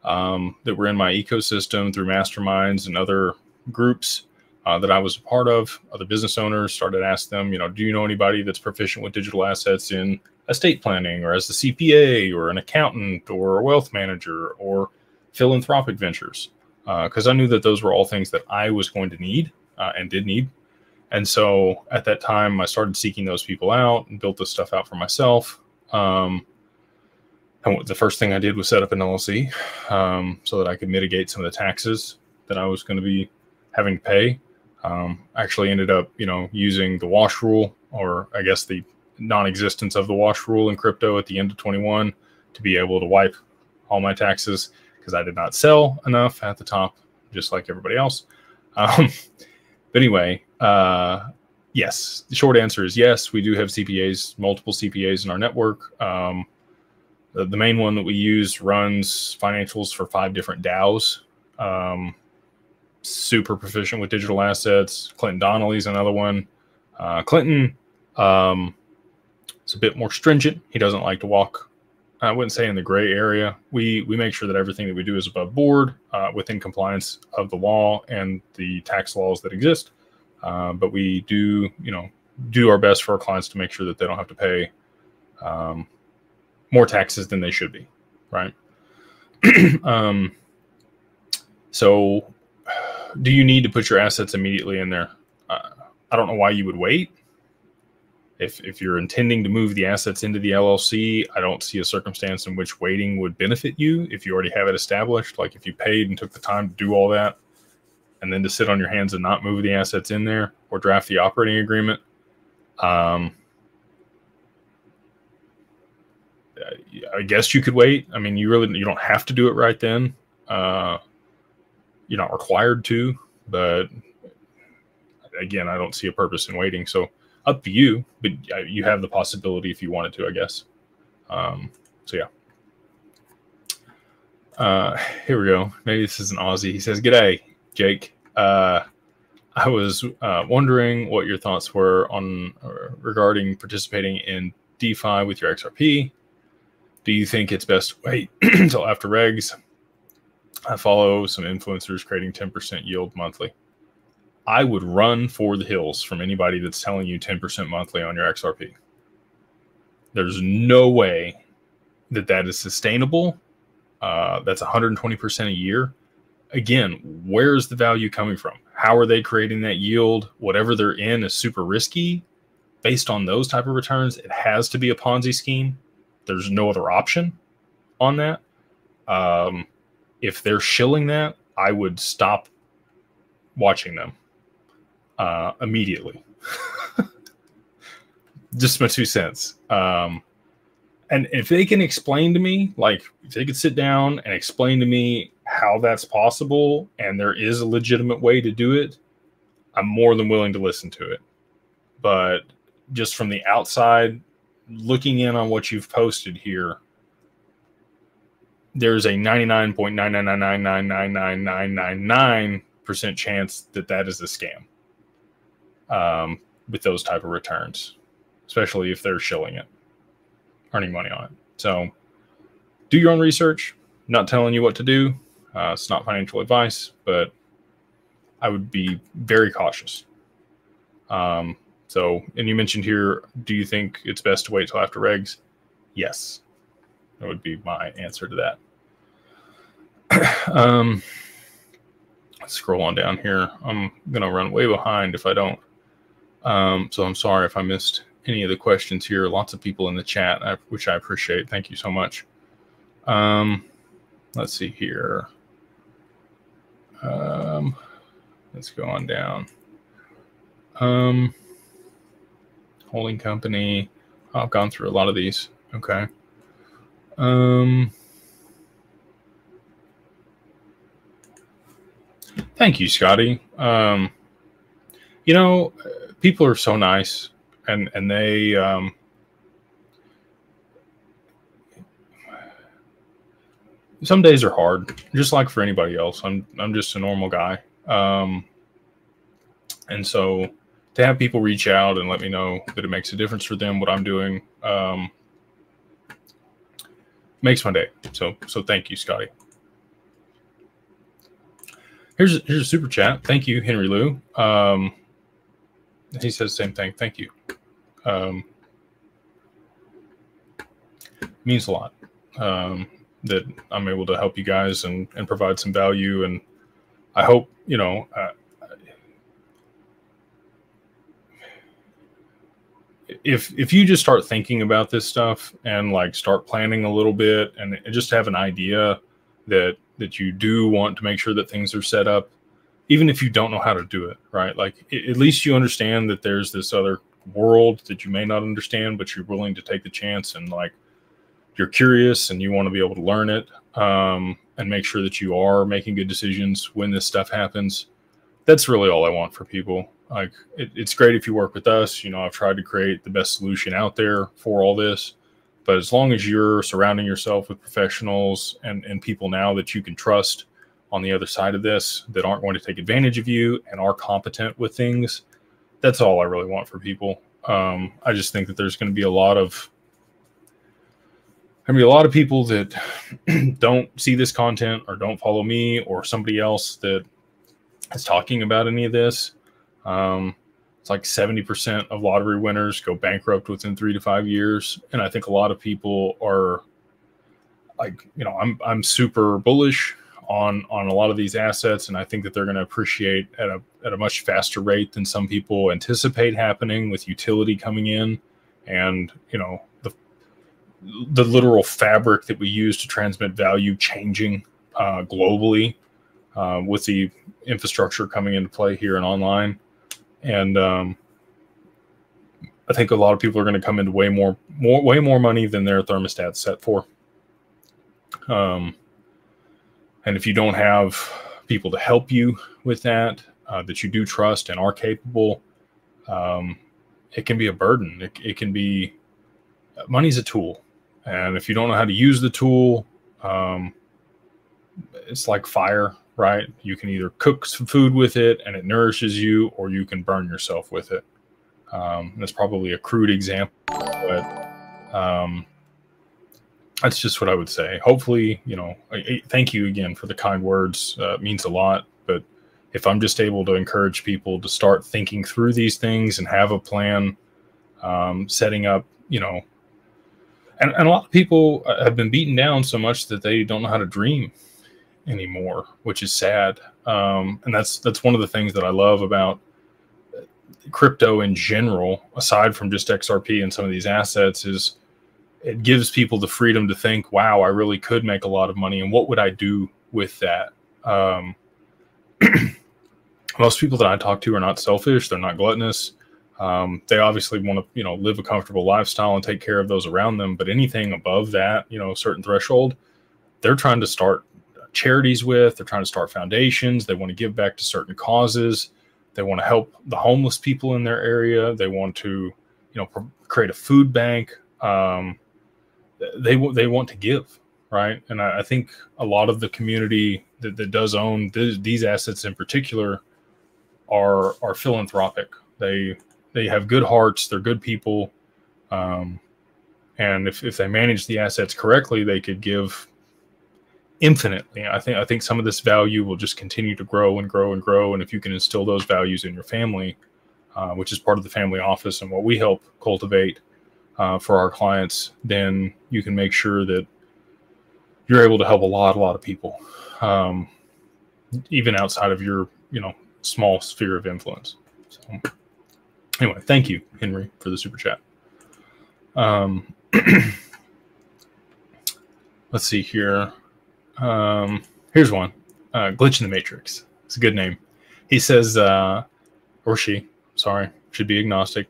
that were in my ecosystem through masterminds and other groups that I was a part of. Other business owners, started to ask them, you know, do you know anybody that's proficient with digital assets in estate planning, or as the CPA, or an accountant, or a wealth manager, or philanthropic ventures? Because I knew that those were all things that I was going to need and did need. And so at that time, I started seeking those people out and built this stuff out for myself. And the first thing I did was set up an LLC so that I could mitigate some of the taxes that I was going to be having to pay. Actually ended up, you know, using the wash rule, or I guess the non-existence of the wash rule in crypto at the end of 21 to be able to wipe all my taxes. because I did not sell enough at the top, just like everybody else. But anyway, yes, the short answer is yes. We do have CPAs, multiple CPAs in our network. The main one that we use runs financials for 5 different DAOs. Super proficient with digital assets. Clinton Donnelly's another one. Clinton is a bit more stringent. He doesn't like to walk, I wouldn't say in the gray area. We make sure that everything that we do is above board, within compliance of the law and the tax laws that exist. But we do, do our best for our clients to make sure that they don't have to pay more taxes than they should be, right? So do you need to put your assets immediately in there? I don't know why you would wait. If you're intending to move the assets into the LLC, I don't see a circumstance in which waiting would benefit you if you already have it established. Like if you paid and took the time to do all that, and then to sit on your hands and not move the assets in there or draft the operating agreement. I guess you could wait. I mean, you don't have to do it right then. You're not required to, but again, I don't see a purpose in waiting. So up to you, but you have the possibility if you wanted to, I guess. So yeah. Here we go. Maybe this is an Aussie. He says, "G'day, Jake. I was wondering what your thoughts were on regarding participating in DeFi with your XRP. Do you think it's best to wait until after regs? I follow some influencers creating 10% yield monthly." I would run for the hills from anybody that's telling you 10% monthly on your XRP. There's no way that is sustainable. That's 120% a year. Again, where's the value coming from? How are they creating that yield? Whatever they're in is super risky. Based on those type of returns, it has to be a Ponzi scheme. There's no other option on that. If they're shilling that, I would stop watching them immediately. Just my 2 cents. And if they can explain to me, like if they could sit down and explain to me how that's possible and there is a legitimate way to do it, I'm more than willing to listen to it. But just from the outside, looking in on what you've posted here, there's a 99.999999999% chance that is a scam with those type of returns, especially if they're shilling it, earning money on it. So do your own research. Not telling you what to do. It's not financial advice, but I would be very cautious. And you mentioned here, do you think it's best to wait till after regs? Yes. That would be my answer to that. Let's scroll on down here. I'm going to run way behind if I don't. So I'm sorry if I missed any of the questions here. Lots of people in the chat, which I appreciate. Thank you so much. Let's see here. Let's go on down. Holding company. I've gone through a lot of these. Okay. Thank you, Scotty. People are so nice, and they some days are hard, just like for anybody else. I'm just a normal guy. And so to have people reach out and let me know that it makes a difference for them, what I'm doing, makes my day. So thank you, Scotty. Here's a super chat. Thank you, Henry Lou. He says the same thing. Thank you. Means a lot that I'm able to help you guys and provide some value. And I hope, if you just start thinking about this stuff and like start planning a little bit and just have an idea that you do want to make sure that things are set up, even if you don't know how to do it, right? Like at least you understand that there's this other world that you may not understand, but you're willing to take the chance and like you're curious and you want to be able to learn it. and make sure that you are making good decisions when this stuff happens. That's really all I want for people. Like, it's great if you work with us. I've tried to create the best solution out there for all this. But as long as you're surrounding yourself with professionals and people now that you can trust on the other side of this, that aren't going to take advantage of you and are competent with things, that's all I really want for people. I just think that there's going to be a lot of people that don't see this content or don't follow me or somebody else that is talking about any of this. It's like 70% of lottery winners go bankrupt within 3 to 5 years. And I think a lot of people are like, I'm super bullish on a lot of these assets. And I think that they're going to appreciate at a much faster rate than some people anticipate happening, with utility coming in and, the literal fabric that we use to transmit value changing globally, with the infrastructure coming into play here and online. And I think a lot of people are going to come into way more money than their thermostat's set for. And if you don't have people to help you with that, that you do trust and are capable, it can be a burden. It can be, money's a tool. And if you don't know how to use the tool, it's like fire, right? You can either cook some food with it and it nourishes you, or you can burn yourself with it. That's probably a crude example, but that's just what I would say. Hopefully, thank you again for the kind words. It means a lot. But if I'm just able to encourage people to start thinking through these things and have a plan, setting up, and a lot of people have been beaten down so much that they don't know how to dream anymore, which is sad. And that's one of the things that I love about crypto in general, aside from just XRP and some of these assets, is it gives people the freedom to think, wow, I really could make a lot of money. And what would I do with that? Most people that I talk to are not selfish. They're not gluttonous. They obviously want to, live a comfortable lifestyle and take care of those around them. But anything above that, a certain threshold, they're trying to start charities with. They're trying to start foundations. They want to give back to certain causes. They want to help the homeless people in their area. They want to, create a food bank. They want to give, right? And I think a lot of the community that does own these assets in particular are philanthropic. They have good hearts. They're good people. And if they manage the assets correctly, they could give infinitely. I think some of this value will just continue to grow and grow and grow. And if you can instill those values in your family, which is part of the family office and what we help cultivate for our clients, then you can make sure that you're able to help a lot of people, even outside of your, small sphere of influence. So anyway, thank you, Henry, for the super chat. Let's see here. Here's one. Glitch in the Matrix. It's a good name. He says, or she, sorry, should be agnostic.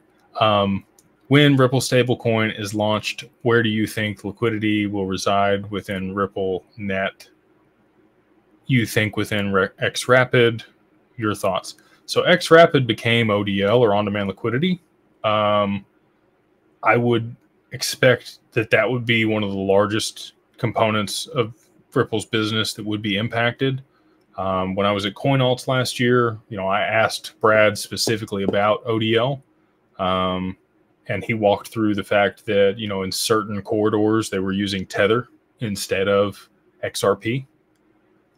When Ripple stablecoin is launched, where do you think liquidity will reside within Ripple net? You think within XRapid? Your thoughts? So XRapid became ODL, or on-demand liquidity. I would expect that would be one of the largest components of Ripple's business that would be impacted. When I was at CoinAlts last year, I asked Brad specifically about ODL. And he walked through the fact that, in certain corridors, they were using Tether instead of XRP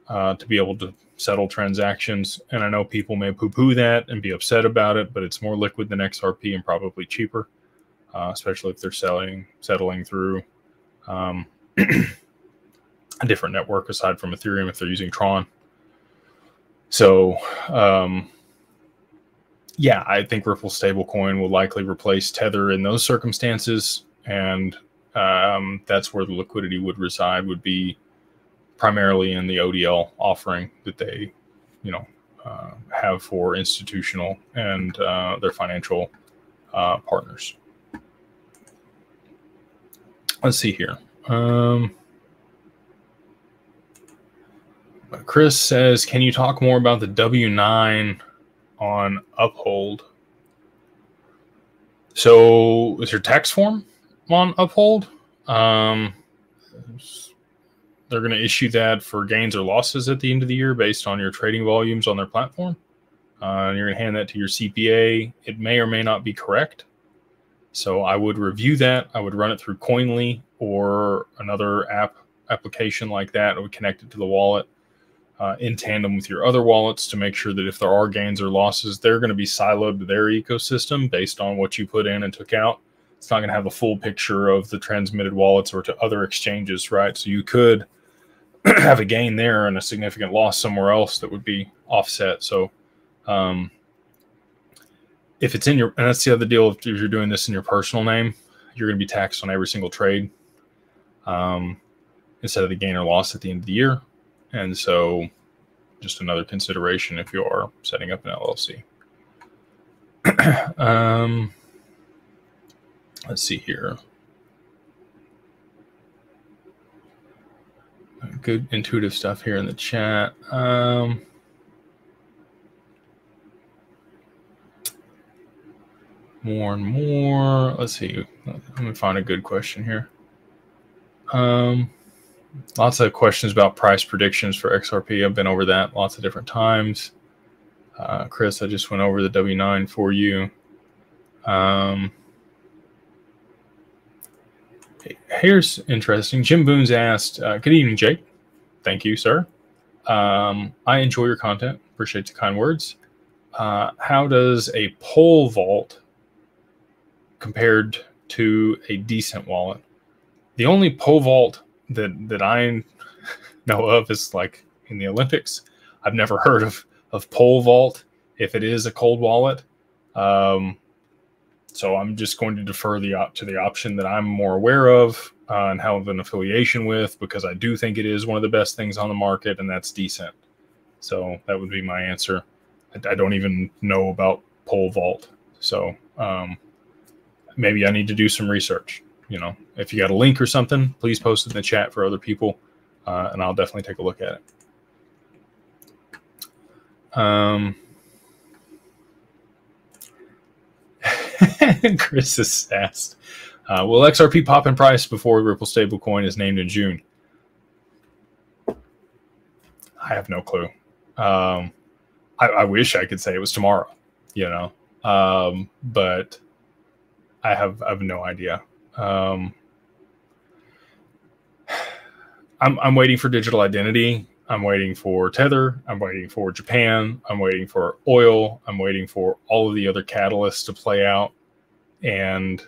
to be able to settle transactions. And I know people may poo-poo that and be upset about it, but it's more liquid than XRP and probably cheaper, especially if they're settling through a different network aside from Ethereum if they're using Tron. So, yeah, I think Ripple stablecoin will likely replace Tether in those circumstances, and that's where the liquidity would reside, would be primarily in the ODL offering that they, have for institutional and their financial partners. Let's see here. Chris says, can you talk more about the W9 on Uphold? So is your tax form on Uphold? They're going to issue that for gains or losses at the end of the year based on your trading volumes on their platform. And you're going to hand that to your CPA. It may or may not be correct. So I would review that. I would run it through Coinly or another application like that. I would connect it to the wallet in tandem with your other wallets to make sure that if there are gains or losses, they're going to be siloed to their ecosystem based on what you put in and took out. It's not going to have a full picture of the transmitted wallets or to other exchanges, right? So you could have a gain there and a significant loss somewhere else that would be offset. So if it's in your, and that's the other deal, if you're doing this in your personal name, you're going to be taxed on every single trade instead of the gain or loss at the end of the year. And so just another consideration if you are setting up an LLC. Let's see here. Good intuitive stuff here in the chat. More and more. Let's see. Let me find a good question here. Lots of questions about price predictions for XRP. I've been over that lots of different times. Chris, I just went over the W9 for you. Here's interesting. Jim Boone's asked, good evening, Jake. Thank you, sir. I enjoy your content. Appreciate the kind words. How does a pole vault compared to a decent wallet? The only pole vault that I know of is like in the Olympics. I've never heard of pole vault if it is a cold wallet. So I'm just going to defer to the option that I'm more aware of and have an affiliation with, because I do think it is one of the best things on the market, and that's decent. So that would be my answer. I don't even know about pole vault. So maybe I need to do some research. You know, if you got a link or something, please post it in the chat for other people, and I'll definitely take a look at it. Chris has asked, will XRP pop in price before Ripple stablecoin is named in June? I have no clue. I wish I could say it was tomorrow, you know, but I have no idea. I'm waiting for digital identity. I'm waiting for Tether. I'm waiting for Japan. I'm waiting for oil. I'm waiting for all of the other catalysts to play out. And,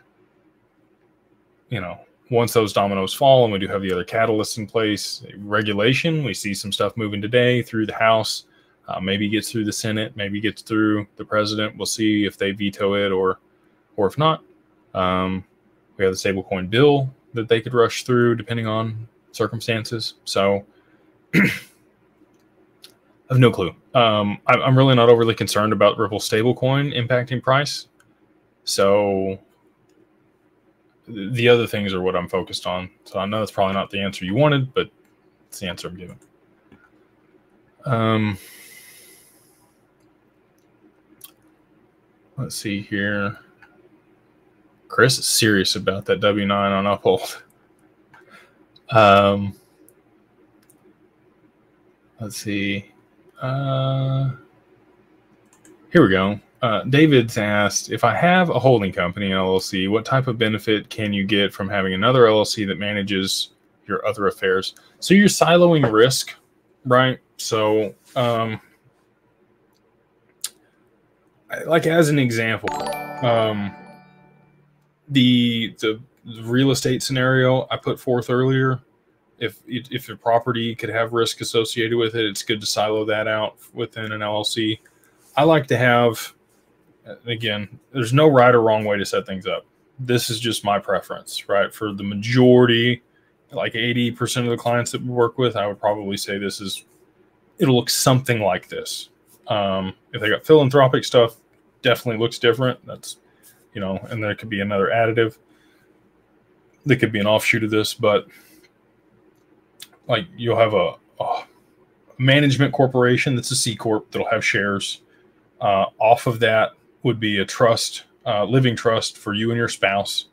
you know, once those dominoes fall and we do have the other catalysts in place, regulation, we see some stuff moving today through the House, maybe gets through the Senate, maybe gets through the president. We'll see if they veto it or if not. We have the stablecoin bill that they could rush through depending on circumstances. So I have no clue. I'm really not overly concerned about Ripple stablecoin impacting price. So the other things are what I'm focused on. So I know that's probably not the answer you wanted, but it's the answer I'm giving. Let's see here. Chris is serious about that W9 on Uphold. Let's see. Here we go. David's asked, if I have a holding company, LLC, what type of benefit can you get from having another LLC that manages your other affairs? So you're siloing risk, right? So, like as an example, the real estate scenario I put forth earlier, if your property could have risk associated with it, it's good to silo that out within an LLC. I like to have, again, there's no right or wrong way to set things up. This is just my preference, right? For the majority, like 80% of the clients that we work with, I would probably say it'll look something like this. If they got philanthropic stuff, definitely looks different. That's, you know, and there could be another additive that could be an offshoot of this, but like you'll have a management corporation that's a C Corp that'll have shares. Off of that would be a trust, living trust for you and your spouse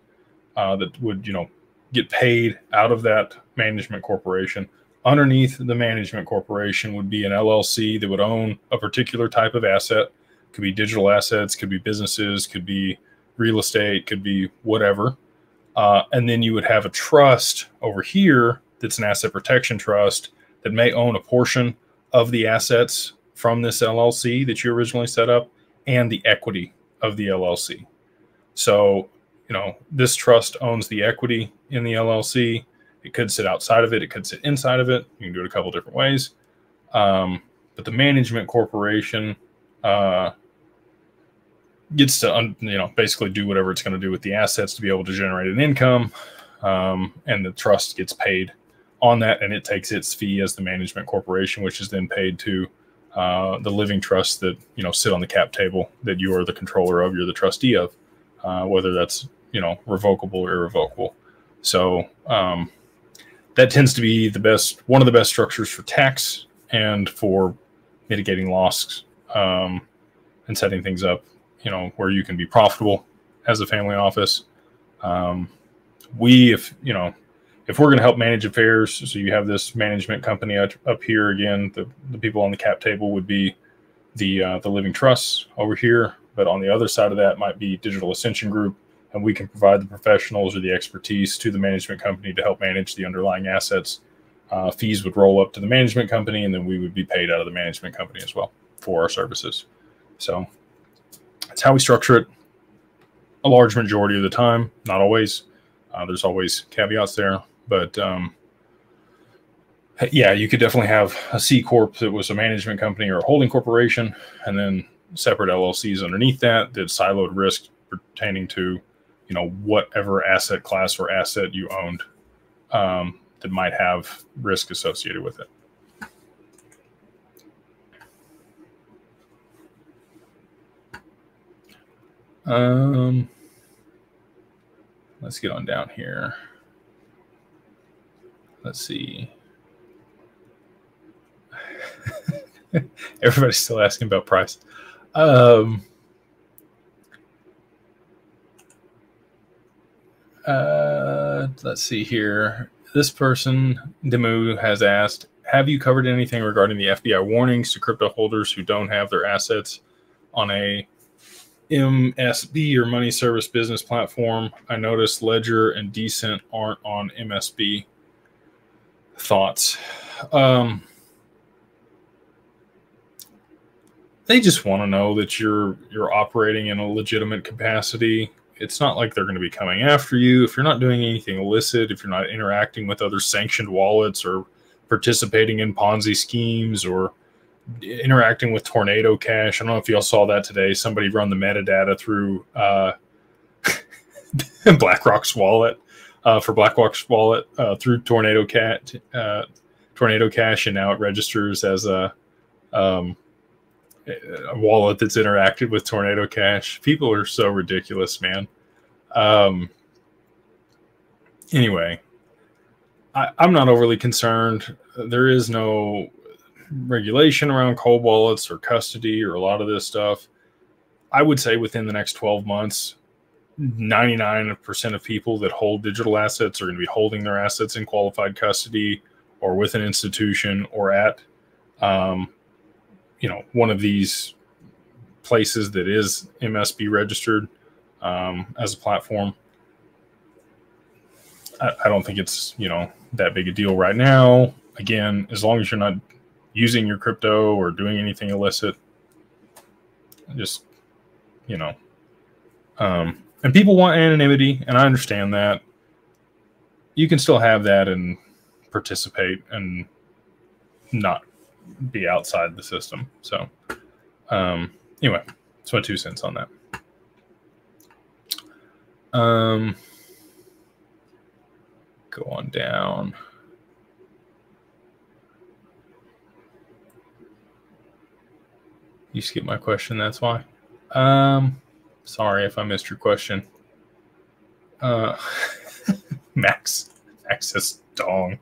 that would, get paid out of that management corporation. Underneath the management corporation would be an LLC that would own a particular type of asset. Could be digital assets, could be businesses, could be real estate, could be whatever. And then you would have a trust over here that's an asset protection trust that may own a portion of the assets from this LLC that you originally set up and the equity of the LLC. So, this trust owns the equity in the LLC. It could sit outside of it. It could sit inside of it. You can do it a couple different ways. But the management corporation gets to, basically do whatever it's going to do with the assets to be able to generate an income. And the trust gets paid on that, and it takes its fee as the management corporation, which is then paid to the living trusts that, sit on the cap table that you are the controller of, you're the trustee of, whether that's, revocable or irrevocable. So that tends to be one of the best structures for tax and for mitigating loss and setting things up, where you can be profitable as a family office. If we're going to help manage affairs, so you have this management company up here, again, the people on the cap table would be the living trusts over here, but on the other side of that might be Digital Ascension Group, and we can provide the professionals or the expertise to the management company to help manage the underlying assets. Fees would roll up to the management company, and then we would be paid out of the management company as well for our services. So that's how we structure it. A large majority of the time, not always. There's always caveats there, but yeah, you could definitely have a C Corp that was a management company or a holding corporation, and then separate LLCs underneath that siloed risk pertaining to, whatever asset class or asset you owned that might have risk associated with it. Let's get on down here. Let's see. Everybody's still asking about price. Let's see here. This person, Demu, has asked, have you covered anything regarding the FBI warnings to crypto holders who don't have their assets on a MSB or money service business platform? I noticed Ledger and Decent aren't on MSB. Thoughts? They just want to know that you're operating in a legitimate capacity. It's not like they're going to be coming after you. If you're not doing anything illicit, if you're not interacting with other sanctioned wallets or participating in Ponzi schemes or interacting with Tornado Cash. I don't know if y'all saw that today. Somebody run the metadata through BlackRock's wallet, through Tornado Cash, and now it registers as a wallet that's interacted with Tornado Cash. People are so ridiculous, man. Anyway, I'm not overly concerned. There is no regulation around cold wallets or custody or a lot of this stuff. I would say within the next 12 months, 99% of people that hold digital assets are going to be holding their assets in qualified custody or with an institution or at one of these places that is MSB registered as a platform. I don't think it's, that big a deal right now. Again, as long as you're not using your crypto or doing anything illicit, just, and people want anonymity, and I understand that. You can still have that and participate and not be outside the system. So anyway, that's my 2 cents on that. Go on down. You skipped my question, that's why. Sorry if I missed your question. Max says dong.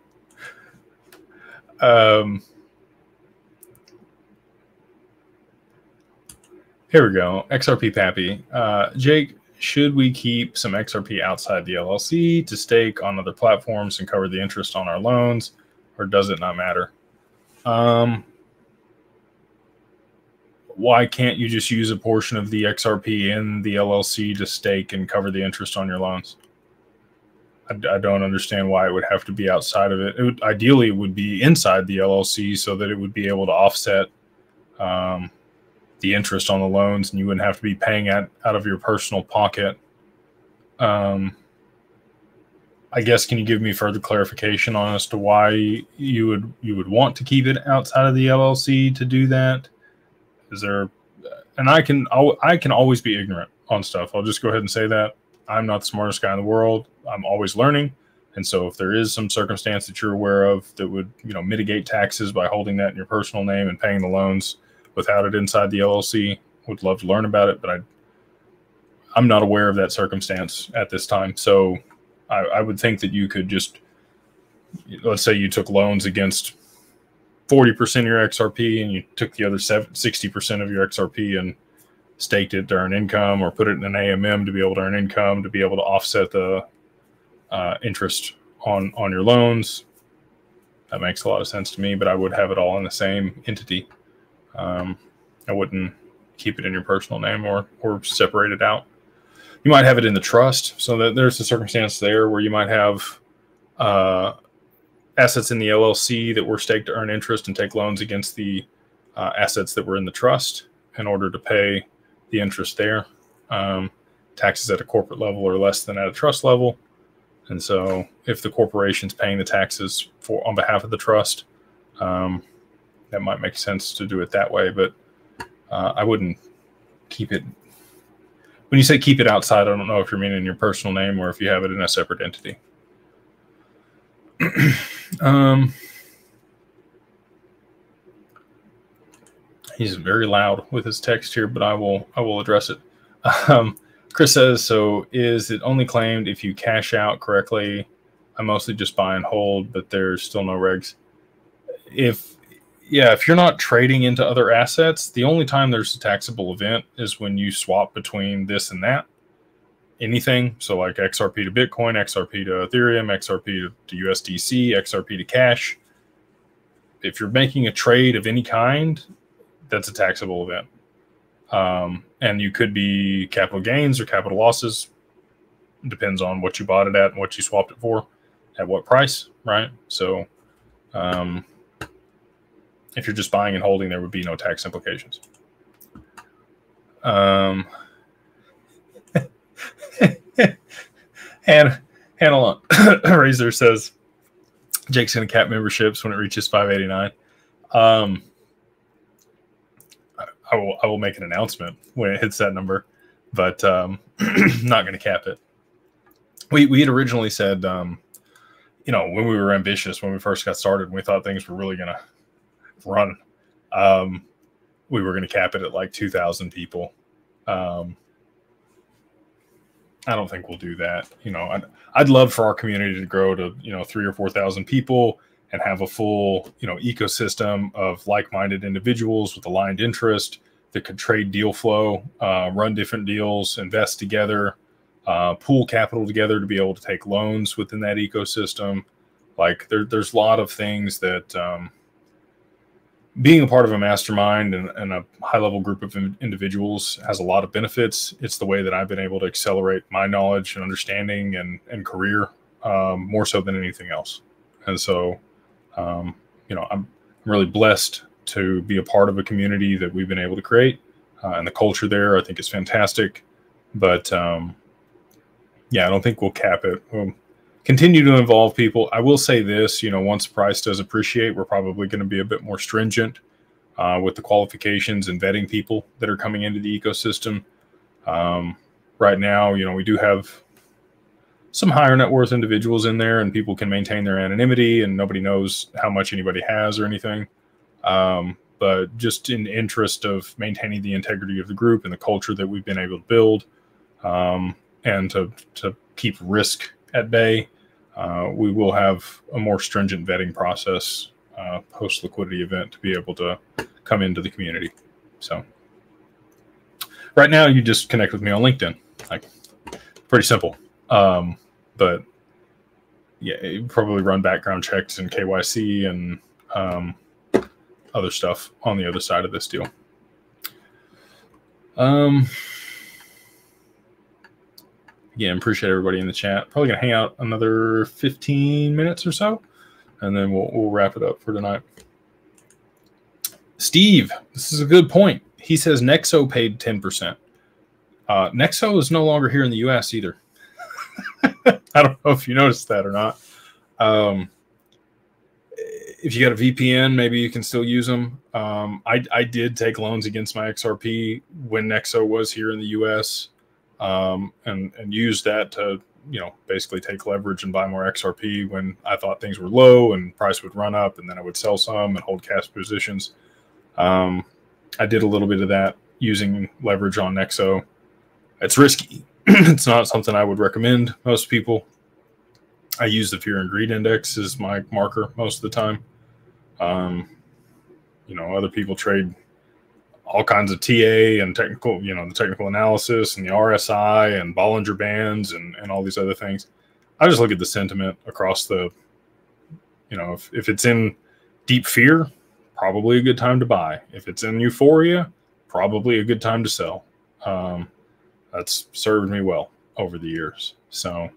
Here we go. XRP Pappy. Jake, should we keep some XRP outside the LLC to stake on other platforms and cover the interest on our loans, or does it not matter? Why can't you just use a portion of the XRP in the LLC to stake and cover the interest on your loans? I don't understand why it would have to be outside of it. Ideally, it would be inside the LLC so that it would be able to offset the interest on the loans, and you wouldn't have to be paying out of your personal pocket. I guess, can you give me further clarification on as to why you would want to keep it outside of the LLC to do that? Is there, and I can always be ignorant on stuff. I'll just go ahead and say that. I'm not the smartest guy in the world. I'm always learning. And so if there is some circumstance that you're aware of that would, mitigate taxes by holding that in your personal name and paying the loans without it inside the LLC, would love to learn about it, but I'm not aware of that circumstance at this time. So I would think that you could just, let's say you took loans against 40% of your XRP and you took the other 60% of your XRP and staked it to earn income, or put it in an AMM to be able to earn income, to be able to offset the interest on your loans. That makes a lot of sense to me, but I would have it all in the same entity. I wouldn't keep it in your personal name or separate it out. You might have it in the trust, so that there's a circumstance there where you might have assets in the LLC that were staked to earn interest and take loans against the assets that were in the trust in order to pay the interest there. Taxes at a corporate level are less than at a trust level. And so if the corporation's paying the taxes on behalf of the trust, that might make sense to do it that way. But I wouldn't keep it. When you say keep it outside, I don't know if you're meaning your personal name or if you have it in a separate entity. He's very loud with his text here, but I will address it. Chris says, so is it only claimed if you cash out correctly? I mostly just buy and hold, but there's still no regs. If you're not trading into other assets, the only time there's a taxable event is when you swap between this and that. Anything, so like XRP to Bitcoin, XRP to Ethereum, XRP to USDC, XRP to cash. If you're making a trade of any kind, that's a taxable event. And you could be capital gains or capital losses. It depends on what you bought it at and what you swapped it for, at what price, right? So if you're just buying and holding, there would be no tax implications. And Hannah Razor says Jake's going to cap memberships when it reaches 589. I will make an announcement when it hits that number, but not going to cap it. We had originally said, when we were ambitious, when we first got started, and we thought things were really going to run, we were going to cap it at like 2,000 people. I don't think we'll do that. I'd love for our community to grow to 3,000 or 4,000 people and have a full ecosystem of like-minded individuals with aligned interest that could trade deal flow, run different deals, invest together, pool capital together to be able to take loans within that ecosystem. Like there's a lot of things that being a part of a mastermind and a high-level group of individuals has a lot of benefits. It's the way that I've been able to accelerate my knowledge and understanding and career more so than anything else. And so, I'm really blessed to be a part of a community that we've been able to create, and the culture there I think is fantastic. But I don't think we'll cap it. We'll continue to involve people. I will say this, once price does appreciate, we're probably going to be a bit more stringent with the qualifications and vetting people that are coming into the ecosystem. Right now, we do have some higher net worth individuals in there, and people can maintain their anonymity and nobody knows how much anybody has or anything. But just in the interest of maintaining the integrity of the group and the culture that we've been able to build, and to keep risk at bay, we will have a more stringent vetting process post liquidity event to be able to come into the community. So Right now, you just connect with me on LinkedIn. Like, pretty simple. But yeah, you probably run background checks and KYC and other stuff on the other side of this deal. Again, appreciate everybody in the chat. Probably gonna hang out another 15 minutes or so, and then we'll wrap it up for tonight. Steve, this is a good point. He says Nexo paid 10%. Nexo is no longer here in the U.S. either. I don't know if you noticed that or not. If you got a VPN, maybe you can still use them. I did take loans against my XRP when Nexo was here in the U.S. And use that to, basically take leverage and buy more XRP when I thought things were low and price would run up, and then I would sell some and hold cash positions. I did a little bit of that using leverage on Nexo. It's risky. It's not something I would recommend most people. I use the Fear and Greed Index as my marker most of the time. Other people trade all kinds of TA and technical, the technical analysis and the RSI and Bollinger Bands and all these other things. I just look at the sentiment across the, if it's in deep fear, probably a good time to buy. If it's in euphoria, probably a good time to sell. That's served me well over the years. So,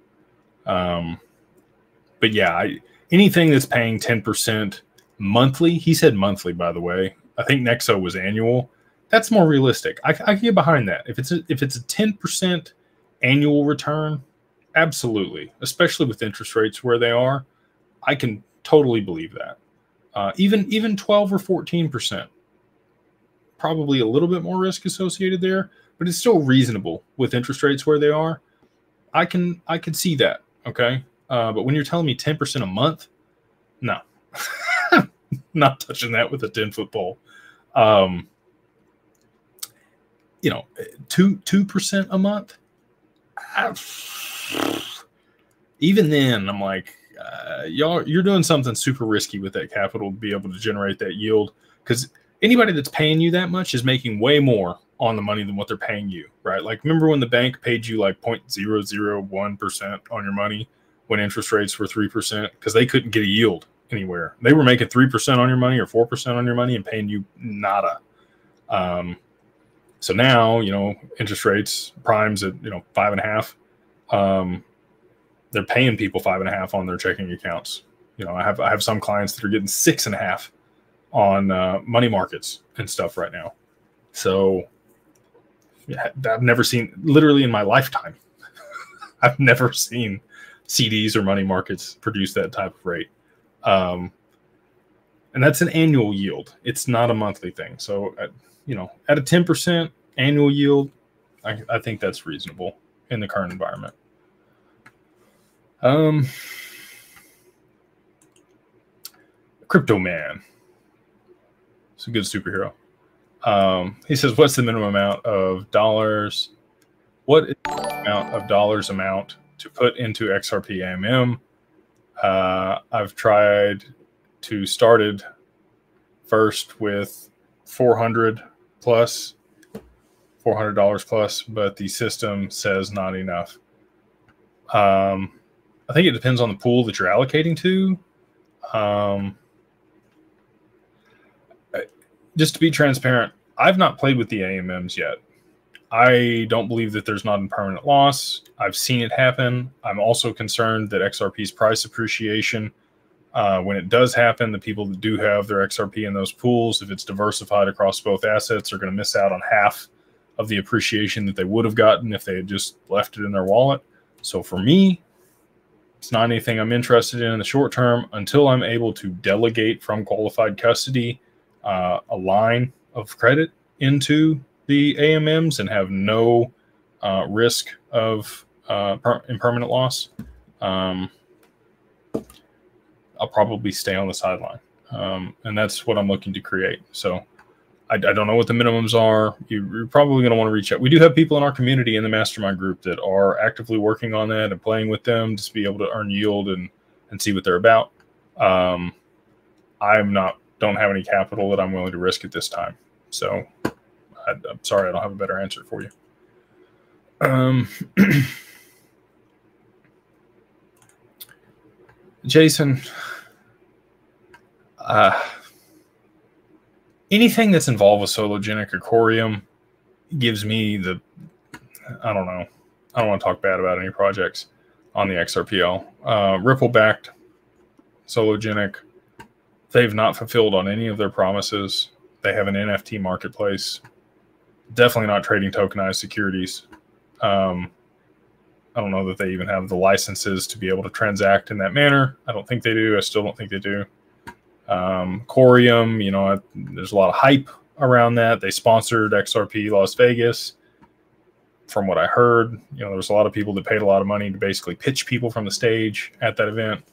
but yeah, anything that's paying 10% monthly, he said monthly, by the way. I think Nexo was annual. That's more realistic. I can get behind that. If it's a 10% annual return, absolutely, especially with interest rates where they are, I can totally believe that. Even 12 or 14%, probably a little bit more risk associated there, but it's still reasonable with interest rates where they are. I can see that. Okay. But when you're telling me 10% a month, no, not touching that with a 10-foot pole. 2% a month. Even then, I'm like, you're doing something super risky with that capital to be able to generate that yield, because anybody that's paying you that much is making way more on the money than what they're paying you, right? Like, remember when the bank paid you like 0.001% on your money when interest rates were 3%, because they couldn't get a yield anywhere. They were making 3% on your money or 4% on your money and paying you nada. So now, interest rates, primes at 5.5%. They're paying people 5.5% on their checking accounts. I have some clients that are getting 6.5% on money markets and stuff right now. So yeah, I've never seen, literally in my lifetime, I've never seen CDs or money markets produce that type of rate. And that's an annual yield. It's not a monthly thing. So, at a 10% annual yield, I think that's reasonable in the current environment. Crypto Man. It's a good superhero. He says, what's the minimum amount of dollars? What is the amount of dollars to put into XRP AMM? I've tried to started first with $400 plus, but the system says not enough. I think it depends on the pool that you're allocating to. Just to be transparent, I've not played with the AMMs yet. I don't believe that there's not a permanent loss. I've seen it happen. I'm also concerned that XRP's price appreciation, when it does happen, the people that do have their XRP in those pools, if it's diversified across both assets, are going to miss out on half of the appreciation that they would have gotten if they had just left it in their wallet. So for me, it's not anything I'm interested in the short term until I'm able to delegate from qualified custody a line of credit into the AMMs and have no risk of impermanent loss. I'll probably stay on the sideline. And that's what I'm looking to create. So I don't know what the minimums are. You're probably going to want to reach out. We do have people in our community in the Mastermind group that are actively working on that and playing with them to be able to earn yield and see what they're about. Don't have any capital that I'm willing to risk at this time. So I'm sorry, I don't have a better answer for you. Jason, anything that's involved with Sologenic or Corium gives me the, I don't know. I don't want to talk bad about any projects on the XRPL. Ripple-backed Sologenic, they've not fulfilled on any of their promises. They have an NFT marketplace. Definitely not trading tokenized securities. I don't know that they even have the licenses to be able to transact in that manner. I don't think they do. I still don't think they do. Corium, you know, there's a lot of hype around that. They sponsored XRP Las Vegas. From what I heard, you know, there was a lot of people that paid a lot of money to basically pitch people from the stage at that event.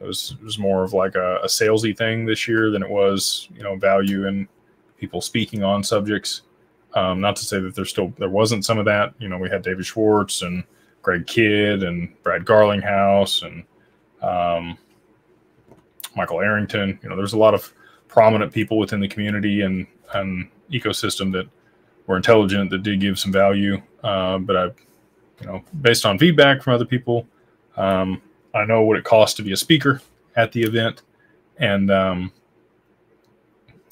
It was more of like a salesy thing this year than it was, you know, value in people speaking on subjects. Not to say that there wasn't some of that. You know, we had David Schwartz and Greg Kidd and Brad Garlinghouse and Michael Arrington. You know, there's a lot of prominent people within the community and ecosystem that were intelligent, that did give some value. But I, you know, based on feedback from other people, I know what it costs to be a speaker at the event, and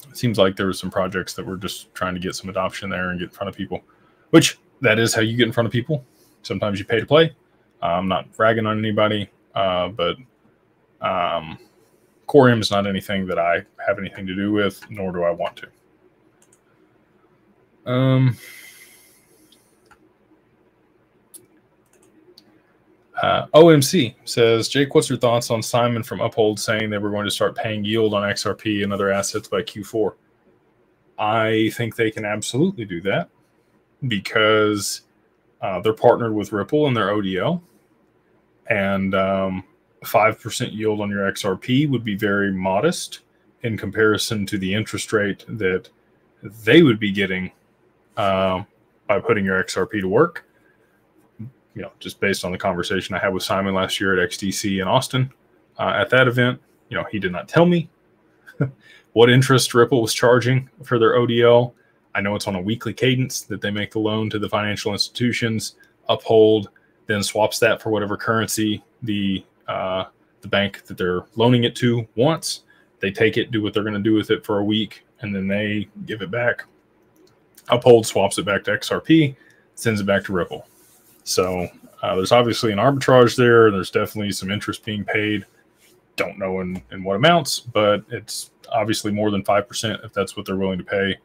it seems like there were some projects that were just trying to get some adoption there and get in front of people, which that is how you get in front of people. Sometimes you pay to play. I'm not bragging on anybody, but Corium is not anything that I have anything to do with, nor do I want to. OMC says, Jake, what's your thoughts on Simon from Uphold saying they were going to start paying yield on XRP and other assets by Q4? I think they can absolutely do that because they're partnered with Ripple and their ODL, and 5% yield on your XRP would be very modest in comparison to the interest rate that they would be getting by putting your XRP to work. You know, just based on the conversation I had with Simon last year at XDC in Austin at that event, you know, he did not tell me what interest Ripple was charging for their ODL. I know it's on a weekly cadence that they make the loan to the financial institutions. Uphold then swaps that for whatever currency the bank that they're loaning it to wants. They take it, do what they're going to do with it for a week, and then they give it back. Uphold swaps it back to XRP, sends it back to Ripple. So there's obviously an arbitrage there. There's definitely some interest being paid. Don't know in what amounts, but it's obviously more than 5% if that's what they're willing to pay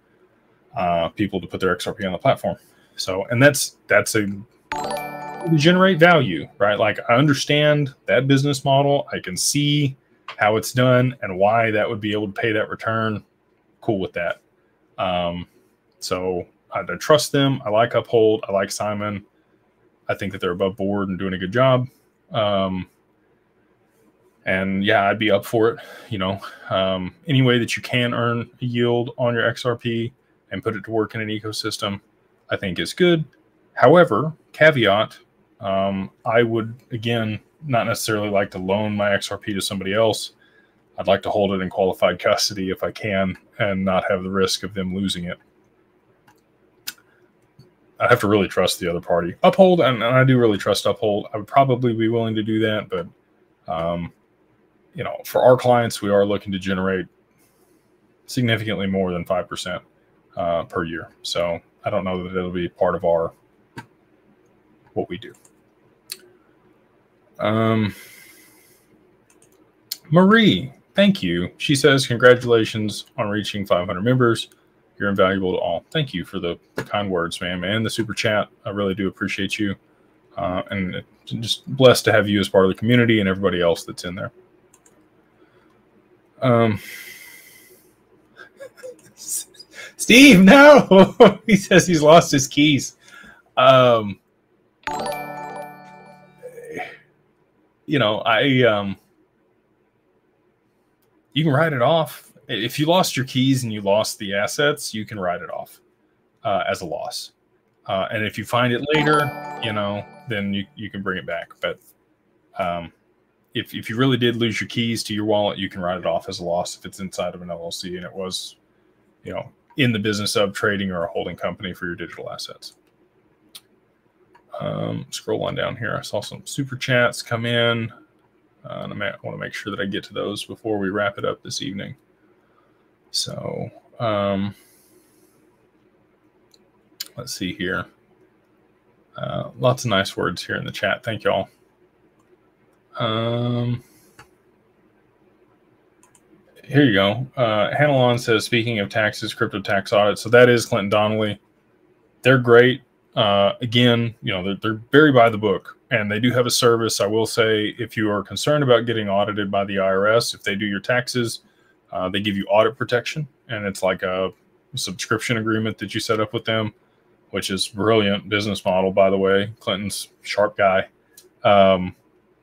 people to put their XRP on the platform. So, and that's we generate value, right? Like, I understand that business model. I can see how it's done and why that would be able to pay that return. Cool with that. So I trust them. I like Uphold. I like Simon. I think that they're above board and doing a good job. And yeah, I'd be up for it. You know, any way that you can earn a yield on your XRP and put it to work in an ecosystem, I think is good. However, caveat, I would, again, not necessarily like to loan my XRP to somebody else. I'd like to hold it in qualified custody if I can and not have the risk of them losing it. I have to really trust the other party. Uphold, and I do really trust Uphold. I would probably be willing to do that, but you know, for our clients, we are looking to generate significantly more than 5% per year. So I don't know that it'll be part of what we do. Marie, thank you. She says, congratulations on reaching 500 members. You're invaluable to all. Thank you for the kind words, ma'am, and the super chat. I really do appreciate you. And just blessed to have you as part of the community and everybody else that's in there. Steve, no! He says he's lost his keys. You know, you can write it off. If you lost your keys and you lost the assets, you can write it off as a loss. And if you find it later, you know, then you can bring it back. But if you really did lose your keys to your wallet, you can write it off as a loss if it's inside of an LLC and it was, you know, in the business of trading or a holding company for your digital assets. Scroll on down here. I saw some super chats come in. And I want to make sure that I get to those before we wrap it up this evening. So let's see here. Lots of nice words here in the chat. Thank y'all. Here you go. Hanalon says, speaking of taxes, crypto tax audit. So that is Clinton Donnelly. They're great. Again, you know, they're very by the book, and they do have a service. I will say, if you are concerned about getting audited by the IRS, if they do your taxes, they give you audit protection, and it's like a subscription agreement that you set up with them, which is brilliant business model, by the way. Clinton's sharp guy.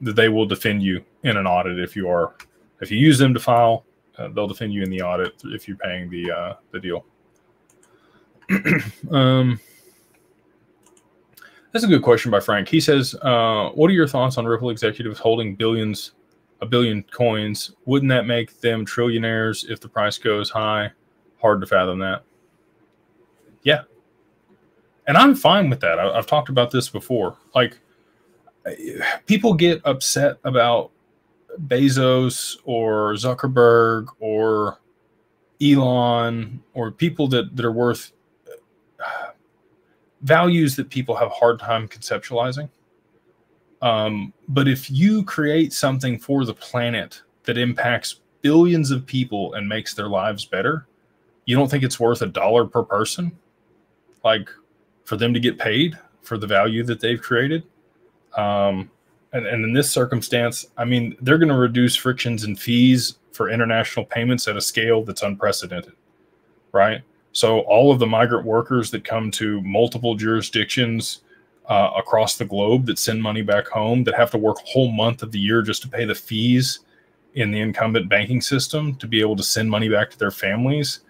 That they will defend you in an audit if you use them to file. They'll defend you in the audit if you're paying the deal. That's a good question by Frank. He says, what are your thoughts on Ripple executives holding a billion coins? Wouldn't that make them trillionaires if the price goes high? Hard to fathom that. Yeah. And I'm fine with that. I've talked about this before. Like, people get upset about Bezos or Zuckerberg or Elon or people that are worth values that people have a hard time conceptualizing. But if you create something for the planet that impacts billions of people and makes their lives better, you don't think it's worth $1 per person? Like, for them to get paid for the value that they've created? And in this circumstance, I mean, they're going to reduce frictions and fees for international payments at a scale that's unprecedented, right? So all of the migrant workers that come to multiple jurisdictions across the globe that send money back home, that have to work a whole month of the year just to pay the fees in the incumbent banking system to be able to send money back to their families,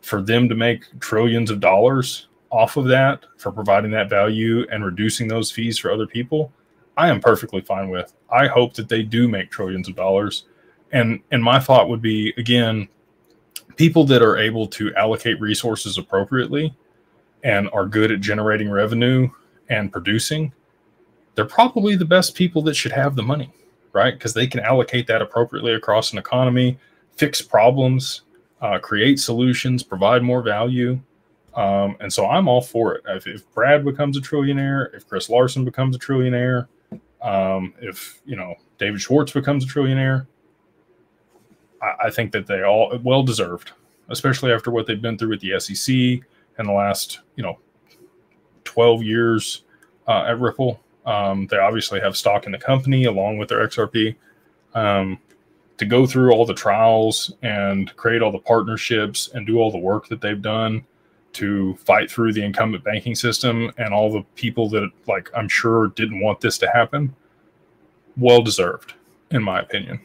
for them to make trillions of dollars off of that for providing that value and reducing those fees for other people, I am perfectly fine with. I hope that they do make trillions of dollars. And my thought would be, again, people that are able to allocate resources appropriately and are good at generating revenue and producing, they're probably the best people that should have the money, right? Because they can allocate that appropriately across an economy, fix problems, create solutions, provide more value. And so I'm all for it. If Brad becomes a trillionaire, if Chris Larson becomes a trillionaire, if, you know, David Schwartz becomes a trillionaire, I think that they all well deserved, especially after what they've been through with the SEC in the last, 12 years at Ripple. They obviously have stock in the company along with their XRP. To go through all the trials and create all the partnerships and do all the work that they've done to fight through the incumbent banking system and all the people that, like, I'm sure didn't want this to happen, well deserved, in my opinion.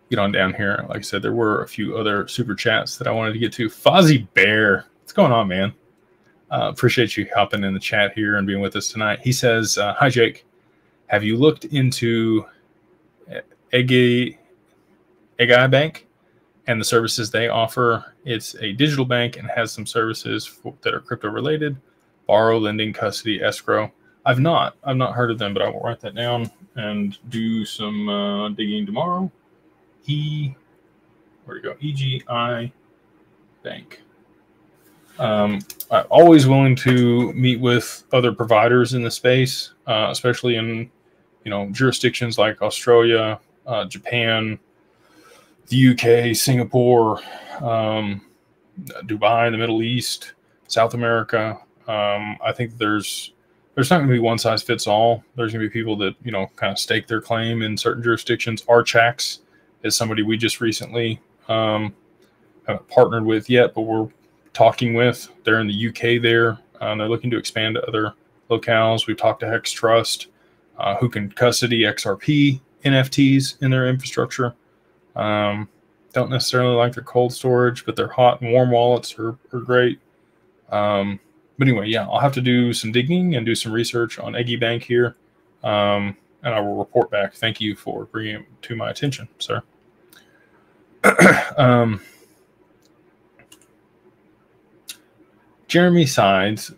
Get on down here. Like I said, there were a few other super chats that I wanted to get to. Fozzie Bear, what's going on, man? Appreciate you hopping in the chat here and being with us tonight. He says, hi, Jake. Have you looked into Egi Bank and the services they offer? It's a digital bank and has some services that are crypto related: borrow, lending, custody, escrow. I've not heard of them, but I will write that down and do some digging tomorrow. Where'd it go? EGI Bank. I'm always willing to meet with other providers in the space, especially in, jurisdictions like Australia, Japan, the UK, Singapore, Dubai, the Middle East, South America. I think there's not going to be one size fits all. There's going to be people that, kind of stake their claim in certain jurisdictions. Archax is somebody we just recently haven't partnered with yet, but we're talking with. They're in the UK there. They're looking to expand to other locales. We've talked to Hex Trust, who can custody XRP NFTs in their infrastructure. Don't necessarily like their cold storage, but their hot and warm wallets are great. But anyway, yeah, I'll have to do some digging and do some research on Egi Bank here, and I will report back. Thank you for bringing it to my attention, sir. Jeremy Sides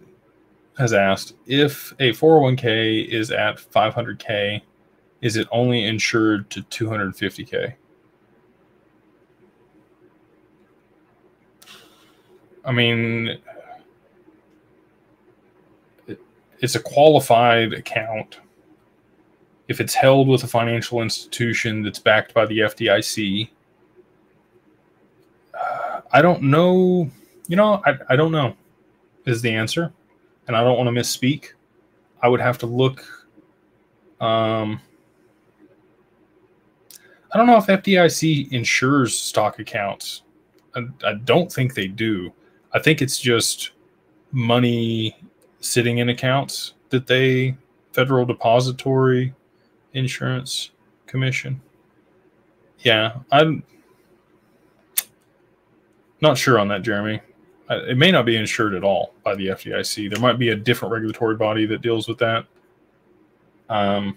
has asked, if a 401k is at 500k, is it only insured to 250k? I mean, it's a qualified account. If it's held with a financial institution that's backed by the FDIC, I don't know. You know, I don't know is the answer. And I don't want to misspeak. I would have to look. I don't know if FDIC insures stock accounts. I don't think they do. I think it's just money sitting in accounts that they, Federal Depository Insurance Commission. Yeah, I'm not sure on that, Jeremy. It may not be insured at all by the FDIC. There might be a different regulatory body that deals with that. The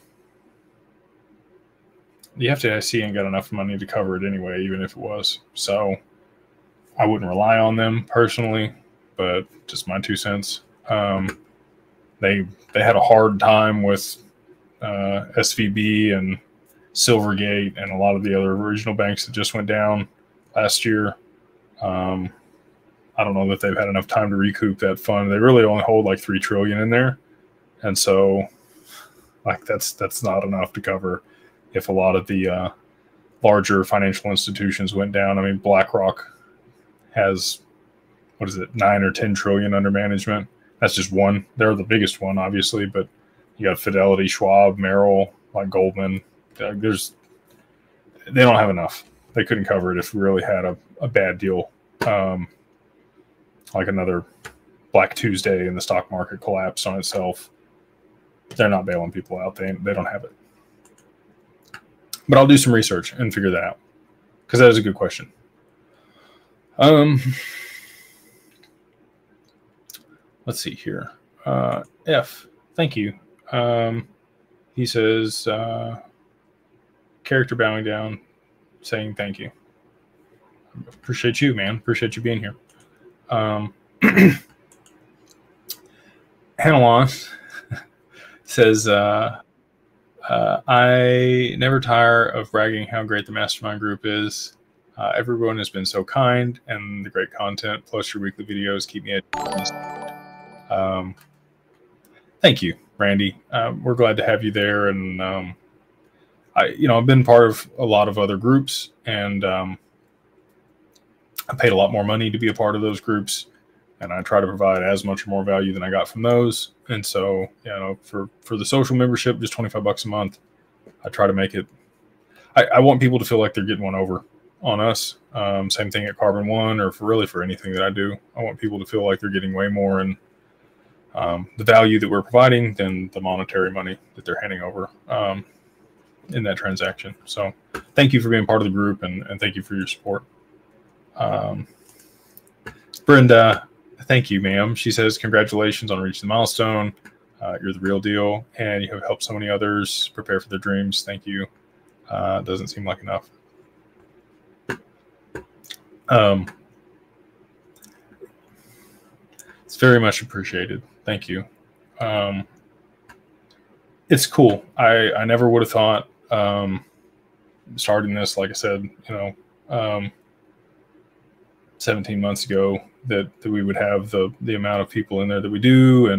FDIC ain't got enough money to cover it anyway, even if it was. So I wouldn't rely on them personally, but just my 2 cents. They had a hard time with SVB and Silvergate and a lot of the other regional banks that just went down last year. I don't know that they've had enough time to recoup that fund. They really only hold like $3 trillion in there, and so like that's not enough to cover if a lot of the larger financial institutions went down. I mean, BlackRock has, what is it, 9 or 10 trillion under management. That's just one. They're the biggest one, obviously, but you got Fidelity, Schwab, Merrill, like Goldman. They don't have enough. They couldn't cover it if we really had a bad deal, like another Black Tuesday and the stock market collapsed on itself. They're not bailing people out. They don't have it. But I'll do some research and figure that out, because that is a good question. Let's see here. F, thank you. He says, character bowing down, saying thank you. Appreciate you, man. Appreciate you being here. Hanalon says, I never tire of bragging how great the Mastermind group is. Everyone has been so kind, and the great content, plus your weekly videos, keep me at. Thank you, Randy. We're glad to have you there, and I've been part of a lot of other groups, and I paid a lot more money to be a part of those groups, and I try to provide as much or more value than I got from those. And so, for the social membership, just $25 a month, I try to make it. I want people to feel like they're getting one over on us. Same thing at Carbon One, or for anything that I do. I want people to feel like they're getting way more in the value that we're providing than the monetary money that they're handing over in that transaction. So thank you for being part of the group, and thank you for your support. Brenda, thank you, ma'am. She says, congratulations on reaching the milestone. You're the real deal, and you have helped so many others prepare for their dreams. Thank you. Doesn't seem like enough. It's very much appreciated. Thank you. It's cool. I never would have thought starting this, like I said, 17 months ago, that we would have the amount of people in there that we do,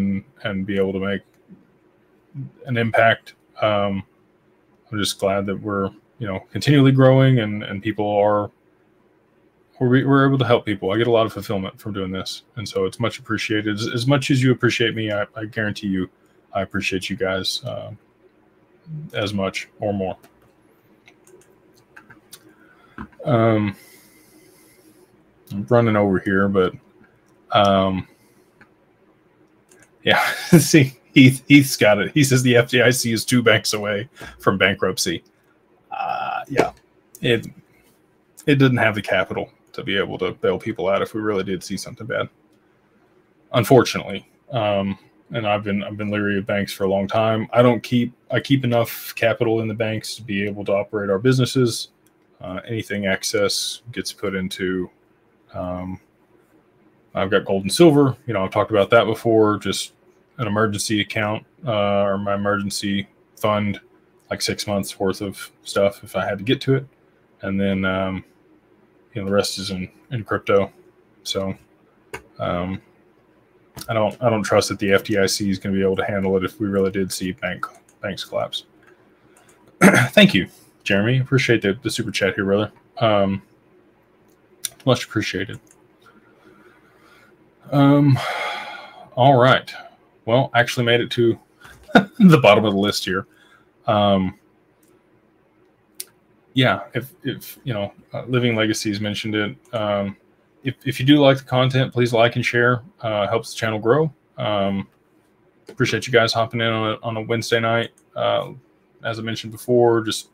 and be able to make an impact. I'm just glad that we're continually growing, and people we're able to help people. I get a lot of fulfillment from doing this, and so it's much appreciated. As much as you appreciate me, I guarantee you I appreciate you guys as much or more. I'm running over here, but yeah. See, Heath's got it. He says the FDIC is 2 banks away from bankruptcy. Yeah, it doesn't have the capital to be able to bail people out if we really did see something bad, unfortunately. And I've been leery of banks for a long time. I keep enough capital in the banks to be able to operate our businesses. Anything excess gets put into, I've got gold and silver. I've talked about that before, just an emergency account or my emergency fund, like 6 months worth of stuff if I had to get to it. And then, the rest is in crypto. So I don't trust that the FDIC is going to be able to handle it if we really did see banks collapse. Thank you, Jeremy. Appreciate the super chat here, brother. Much appreciated. All right. Well, actually made it to the bottom of the list here. Yeah, if Living Legacies mentioned it. If you do like the content, please like and share. Helps the channel grow. Appreciate you guys hopping in on a Wednesday night. As I mentioned before, just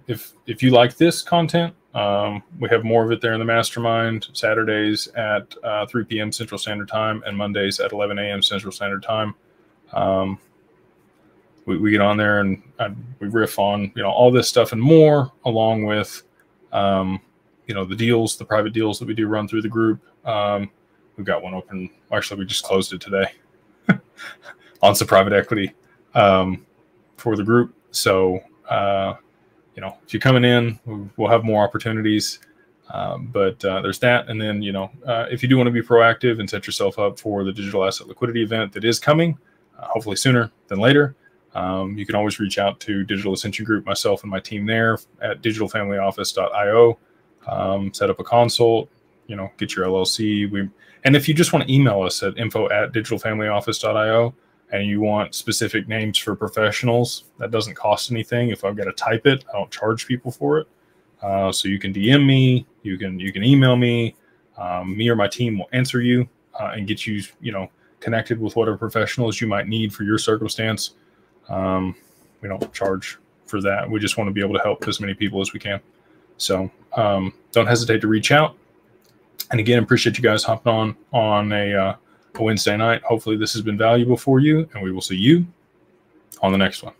if you like this content, we have more of it there in the Mastermind. Saturdays at 3 p.m. Central Standard Time and Mondays at 11 a.m. Central Standard Time. We get on there and we riff on all this stuff and more, along with the deals, the private deals that we do run through the group. We've got one open. Actually, we just closed it today on some private equity for the group. So if you're coming in, we'll have more opportunities. But there's that. And then if you do want to be proactive and set yourself up for the digital asset liquidity event that is coming, hopefully sooner than later. You can always reach out to Digital Ascension Group, myself and my team there at digitalfamilyoffice.io. Set up a consult, get your LLC. And if you just want to email us at info@digitalfamilyoffice.io and you want specific names for professionals, that doesn't cost anything. If I've got to type it, I don't charge people for it. So you can DM me, you can email me. Me or my team will answer you and get you, connected with whatever professionals you might need for your circumstance. We don't charge for that. We just want to be able to help as many people as we can. So don't hesitate to reach out. And again, appreciate you guys hopping on a Wednesday night. Hopefully this has been valuable for you, and we will see you on the next one.